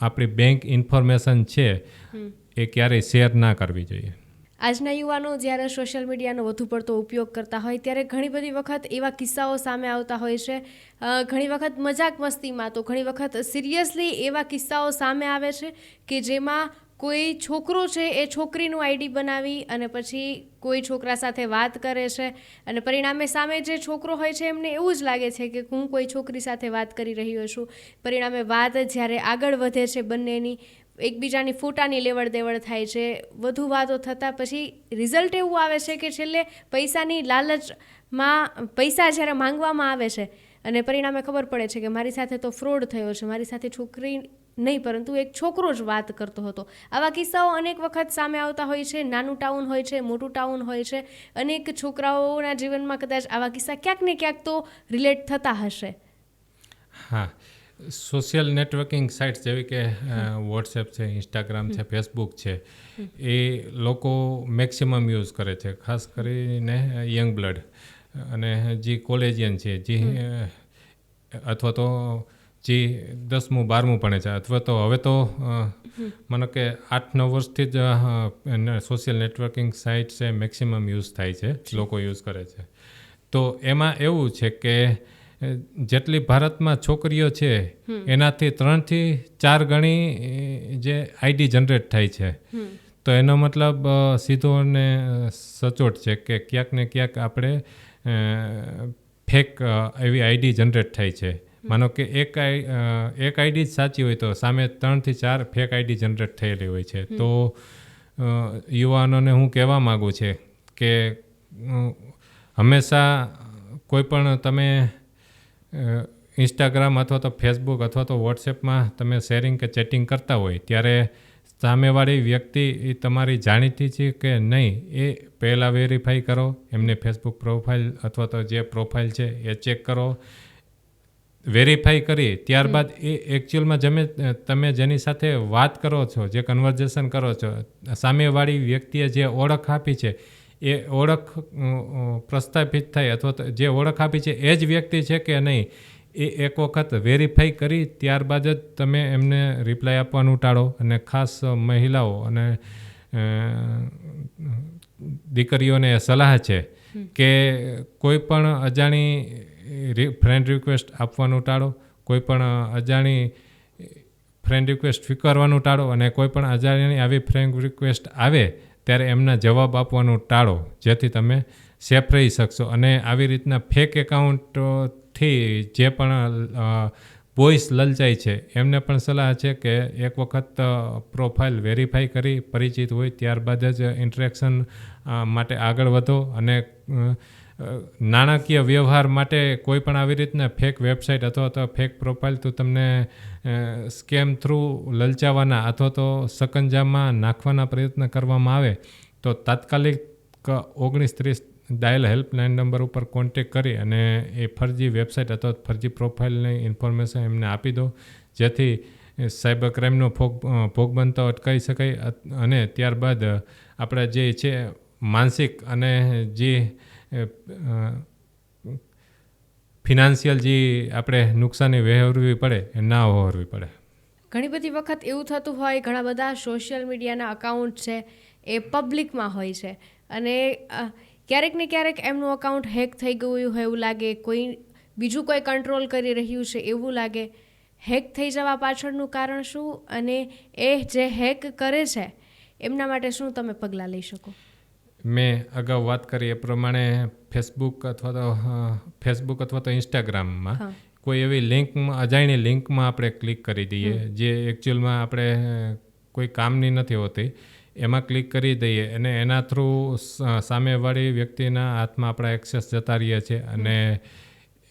આપણી બેંક ઇન્ફોર્મેશન છે એ ક્યારેય શેર ના કરવી જોઈએ. આજના યુવાનો જ્યારે સોશિયલ મીડિયાનો વધુ પડતો ઉપયોગ કરતા હોય ત્યારે ઘણી બધી વખત એવા કિસ્સાઓ સામે આવતા હોય છે. ઘણી વખત મજાક મસ્તીમાં તો ઘણી વખત સિરિયસલી એવા કિસ્સાઓ સામે આવે છે કે જેમાં કોઈ છોકરો છે એ છોકરીનું આઈડી બનાવી અને પછી કોઈ છોકરા સાથે વાત કરે છે અને પરિણામે સામે જે છોકરો હોય છે એમને એવું જ લાગે છે કે હું કોઈ છોકરી સાથે વાત કરી રહ્યો છું. પરિણામે વાત જ્યારે આગળ વધે છે બંનેની, એકબીજાની ફોટાની લેવડ દેવડ થાય છે. વધુ વાતો થતાં પછી રિઝલ્ટ એવું આવે છે કે છેલ્લે પૈસાની લાલચમાં પૈસા જ્યારે માંગવામાં આવે છે અને પરિણામે ખબર પડે છે કે મારી સાથે તો ફ્રોડ થયો છે, મારી સાથે છોકરી નહીં પરંતુ એક છોકરો જ વાત કરતો હતો. આવા કિસ્સાઓ અનેક વખત સામે આવતા હોય છે. નાનું ટાઉન હોય છે, મોટું ટાઉન હોય છે. અનેક છોકરાઓના જીવનમાં કદાચ આવા કિસ્સા ક્યાંક ને ક્યાંક તો રિલેટ થતા હશે. હા, સોશિયલ નેટવર્કિંગ સાઇટ્સ જેવી કે વોટ્સએપ છે, ઇન્સ્ટાગ્રામ છે, ફેસબુક છે, એ લોકો મેક્સિમમ યુઝ કરે છે. ખાસ કરીને યંગ બ્લડ અને જે કોલેજિયન છે, જે અથવા તો જે 10મું 12મું ભણે છે, અથવા તો હવે તો મને કે 8-9 વર્ષથી જ સોશિયલ નેટવર્કિંગ સાઇટ છે મેક્સિમમ યુઝ થાય છે, લોકો યુઝ કરે છે. તો એમાં એવું છે કે જેટલી ભારતમાં છોકરીઓ છે એનાથી 3 થી 4 ગણી જે આઈડી જનરેટ થાય છે. તો એનો મતલબ સીધો અને સચોટ છે કે ક્યાંક ને ક્યાંક આપણે ફેક એવી આઈડી જનરેટ થાય છે. માનો કે એક આઈડી જ સાચી હોય તો સામે 3 થી 4 ફેક આઈડી જનરેટ થયેલી હોય છે. તો યુવાનોને હું કહેવા માગું છે કે હંમેશા કોઈ પણ તમે ઇન્સ્ટાગ્રામ અથવા તો ફેસબુક અથવા તો વોટ્સએપમાં તમે શેરિંગ કે ચેટિંગ કરતા હોય ત્યારે સામેવાળી વ્યક્તિ એ તમારી જાણીતી છે કે નહીં એ પહેલાં વેરીફાઈ કરો. એમને ફેસબુક પ્રોફાઇલ અથવા તો જે પ્રોફાઇલ છે એ ચેક કરો. વેરીફાઈ કરી ત્યારબાદ એ એકચ્યુઅલમાં તમે જેની સાથે વાત કરો છો, જે કન્વર્ઝેશન કરો છો, સામેવાળી વ્યક્તિએ જે ઓળખ આપી છે એ ઓળખ પ્રસ્થાપિત થાય અથવા તો જે ઓળખ આપી છે એ જ વ્યક્તિ છે કે નહીં એ એક વખત વેરીફાઈ કરી ત્યારબાદ જ તમે એમને રિપ્લાય આપવાનું ટાળો. અને ખાસ મહિલાઓ અને દીકરીઓને સલાહ છે કે કોઈ પણ અજાણી ફ્રેન્ડ રિક્વેસ્ટ આપવાનું ટાળો, કોઈ પણ અજાણી ફ્રેન્ડ રિક્વેસ્ટ સ્વીકારવાનું ટાળો, અને કોઈ પણ અજાણી આવી ફ્રેન્ડ રિક્વેસ્ટ આવે ત્યારે એમના જવાબ આપવાનું ટાળો, જેથી તમે સેફ રહી શકશો. અને આવી રીતના ફેક એકાઉન્ટથી જે પણ બોಯ್સ લલચાય છે એમને પણ સલાહ છે કે એક વખત પ્રોફાઇલ વેરીફાઈ કરી પરિચિત હોય ત્યારબાદ જ ઇન્ટરેક્શન માટે આગળ વધો. અને નાણાકીય વ્યવહાર માટે કોઈ પણ આવી રીતના ફેક વેબસાઇટ અથવા તો ફેક પ્રોફાઇલ તો તમને સ્કેમ થ્રુ લલચાવવાના અથવા તો સકંજામાં નાખવાના પ્રયત્ન કરવામાં આવે તો તાત્કાલિક 1930 ડાયલ હેલ્પલાઇન નંબર ઉપર કોન્ટેક્ટ કરી અને એ ફરજી વેબસાઇટ અથવા ફરજી પ્રોફાઇલની ઇન્ફોર્મેશન એમને આપી દો, જેથી સાયબર ક્રાઇમનો ભોગ બનતો અટકાવી શકાય. અને ત્યારબાદ આપણે જે છે માનસિક અને જે ફિનાન્શિયલ જે આપણે નુકસાની વહેવરવી પડે એ ના વહેવરવી પડે. ઘણી બધી વખત એવું થતું હોય, ઘણા બધા સોશિયલ મીડિયાના અકાઉન્ટ છે એ પબ્લિકમાં હોય છે અને ક્યારેક ને ક્યારેક એમનું અકાઉન્ટ હેક થઈ ગયું હોય એવું લાગે, કોઈ બીજું કોઈ કંટ્રોલ કરી રહ્યું છે એવું લાગે. હેક થઈ જવા પાછળનું કારણ શું, અને એ જે હેક કરે છે એમના માટે શું તમે પગલાં લઈ શકો? મેં અગાઉ વાત કરી એ પ્રમાણે ફેસબુક અથવા તો ઇન્સ્ટાગ્રામમાં કોઈ એવી લિંકમાં, અજાણી લિંકમાં આપણે ક્લિક કરી દઈએ જે એકચ્યુઅલમાં આપણે કોઈ કામની નથી હોતી, એમાં ક્લિક કરી દઈએ અને એના થ્રુ સામેવાળી વ્યક્તિના હાથમાં આપણા એક્સેસ જતા રહીએ છીએ અને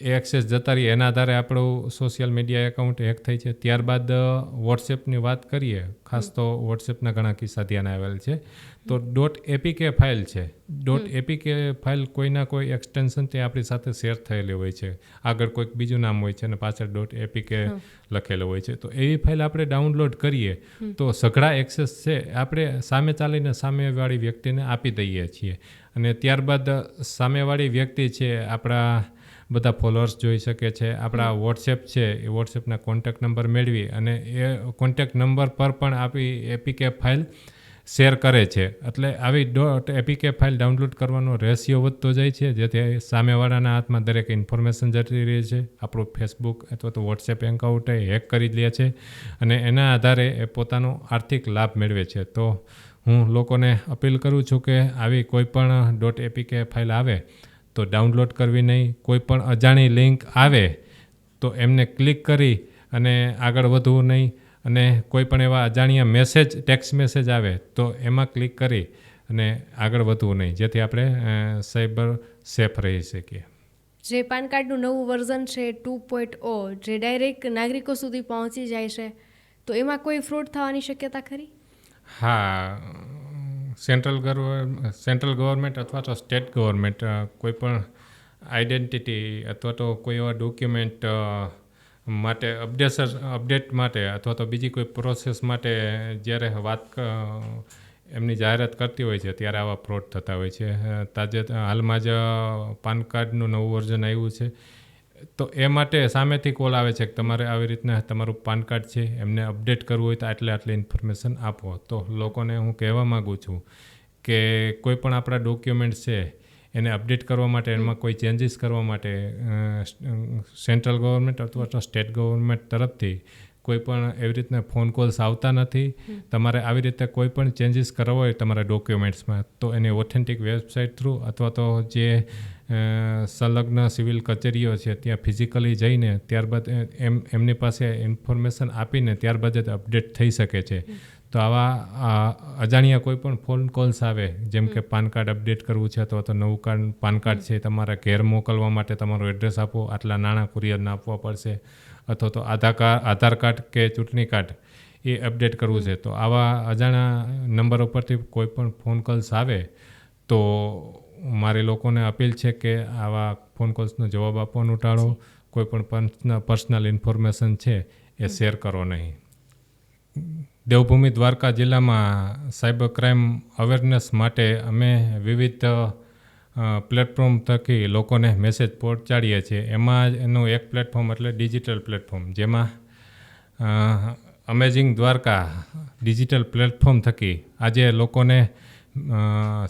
એ એક્સેસ જતા રહી એના આધારે આપણું સોશિયલ મીડિયા એકાઉન્ટ હેક થઈ છે. ત્યારબાદ વોટ્સએપની વાત કરીએ, ખાસ તો વોટ્સએપના ઘણા કિસ્સા ધ્યાન આવેલ છે. તો .apk ફાઇલ છે. .apk ફાઇલ કોઈના કોઈ એક્સટેન્શન તે આપણી સાથે શેર થયેલી હોય છે. આગળ કોઈક બીજું નામ હોય છે અને પાછળ .apk લખેલું હોય છે. તો એવી ફાઇલ આપણે ડાઉનલોડ કરીએ તો સઘળા એક્સેસ છે આપણે સામે ચાલીને સામેવાળી વ્યક્તિને આપી દઈએ છીએ. અને ત્યારબાદ સામેવાળી વ્યક્તિ છે આપણા બધા ફોલોઅર્સ જોઈ શકે છે. આપણા વોટ્સએપ છે એ વોટ્સએપના કોન્ટેક્ટ નંબર મેળવી અને એ કોન્ટેક્ટ નંબર પર પણ આપણી એપીકે ફાઇલ શેર કરે છે. એટલે આવી .apk ફાઇલ ડાઉનલોડ કરવાનો રેશિયો વધતો જાય છે, જેથી સામેવાળાના હાથમાં દરેક ઇન્ફોર્મેશન જતી રહે છે. આપણું ફેસબુક અથવા તો વોટ્સએપ એકાઉન્ટ હેક કરી લે છે અને એના આધારે એ પોતાનો આર્થિક લાભ મેળવે છે. તો હું લોકોને અપીલ કરું છું કે આવી કોઈ પણ .apk ફાઇલ આવે તો ડાઉનલોડ કરવી નહીં. કોઈ પણ અજાણી લિંક આવે તો એમને ક્લિક કરી અને આગળ વધવું નહીં. અને કોઈ પણ એવા અજાણ્યા મેસેજ, ટેક્સ્ટ મેસેજ આવે તો એમાં ક્લિક કરી અને આગળ વધવું નહીં, જેથી આપણે સાયબર સેફ રહી શકીએ. જે પાન કાર્ડનું નવું વર્ઝન છે 2.0, જે ડાયરેક્ટ નાગરિકો સુધી પહોંચી જાય છે, તો એમાં કોઈ ફ્રોડ થવાની શક્યતા ખરી? હા, સેન્ટ્રલ ગવર્મેન્ટ અથવા તો સ્ટેટ ગવર્મેન્ટ કોઈ પણ આઈડેન્ટિટી અથવા તો કોઈ એવા ડોક્યુમેન્ટ માટે અપડેટ માટે અથવા તો બીજી કોઈ પ્રોસેસ માટે જ્યારે એમની જાહેરાત કરતી હોય છે ત્યારે આવા ફ્રોડ થતા હોય છે. હાલમાં જ પાન કાર્ડનું નવું વર્ઝન આવ્યું છે, તો એ માટે સામેથી કોલ આવે છે કે તમારે આવી રીતના તમારું પાન કાર્ડ છે એમને અપડેટ કરવું હોય તો આટલી ઇન્ફોર્મેશન આપો. તો લોકોને હું કહેવા માગું છું કે કોઈ પણ આપણા ડોક્યુમેન્ટ્સ છે એને અપડેટ કરવા માટે, એમાં કોઈ ચેન્જીસ કરવા માટે સેન્ટ્રલ ગવર્મેન્ટ અથવા તો સ્ટેટ ગવર્મેન્ટ તરફથી કોઈ પણ એવી રીતના ફોન કોલ્સ આવતા નથી. તમારે આવી રીતે કોઈ પણ ચેન્જીસ કરવા હોય તમારા ડોક્યુમેન્ટ્સમાં તો એની ઓથેન્ટિક વેબસાઇટ થ્રુ અથવા તો જે સંલગ્ન સિવિલ કચેરીઓ છે ત્યાં ફિઝિકલી જઈને ત્યારબાદ એમની પાસે ઇન્ફોર્મેશન આપીને ત્યારબાદ જ અપડેટ થઈ શકે છે. તો આવા અજાણ્યા કોઈ પણ ફોન કોલ્સ આવે, જેમ કે પાન કાર્ડ અપડેટ કરવું છે અથવા તો નવું પાન કાર્ડ છે તમારા ઘેર મોકલવા માટે તમારું એડ્રેસ આપો, આટલા નાણાં કુરિયરને આપવા પડશે, અથવા તો આધાર કાર્ડ કે ચૂંટણી કાર્ડ એ અપડેટ કરવું છે. તો આવા અજાણ્યા નંબર ઉપરથી કોઈ પણ ફોન કોલ્સ આવે તો મારી લોકોને અપીલ છે કે આવા ફોન કોલ્સનો જવાબ આપવાનું ટાળો. કોઈ પણ પર્સનલ ઇન્ફોર્મેશન છે એ શેર કરો નહીં. દેવભૂમિ દ્વારકા જિલ્લામાં સાયબર ક્રાઇમ અવેરનેસ માટે અમે વિવિધ પ્લેટફોર્મ થકી લોકોને મેસેજ પહોંચાડીએ છીએ. એનું એક પ્લેટફોર્મ એટલે ડિજિટલ પ્લેટફોર્મ, જેમાં અમેઝિંગ દ્વારકા ડિજિટલ પ્લેટફોર્મ થકી આજે લોકોને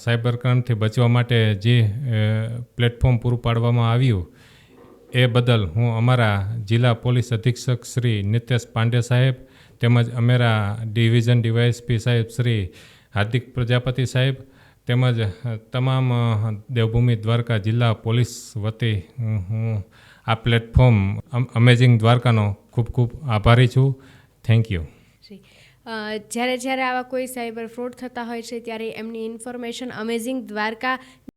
સાયબર ક્રાઇમથી બચવા માટે જે પ્લેટફોર્મ પૂરું પાડવામાં આવ્યું એ બદલ હું અમારા જિલ્લા પોલીસ અધિક્ષક શ્રી નિતેશ પાંડે સાહેબ તેમજ અમારા ડિવિઝન ડીવાયએસપી સાહેબ શ્રી હાર્દિક પ્રજાપતિ સાહેબ તેમજ તમામ દેવભૂમિ દ્વારકા જિલ્લા પોલીસ વતી હું આ પ્લેટફોર્મ અમેઝિંગ દ્વારકાનો ખૂબ ખૂબ આભારી છું. Thank you. જ્યારે આવા કોઈ સાયબર ફ્રોડ થતા હોય છે ત્યારે એમની ઇન્ફોર્મેશન અમેઝિંગ દ્વારકા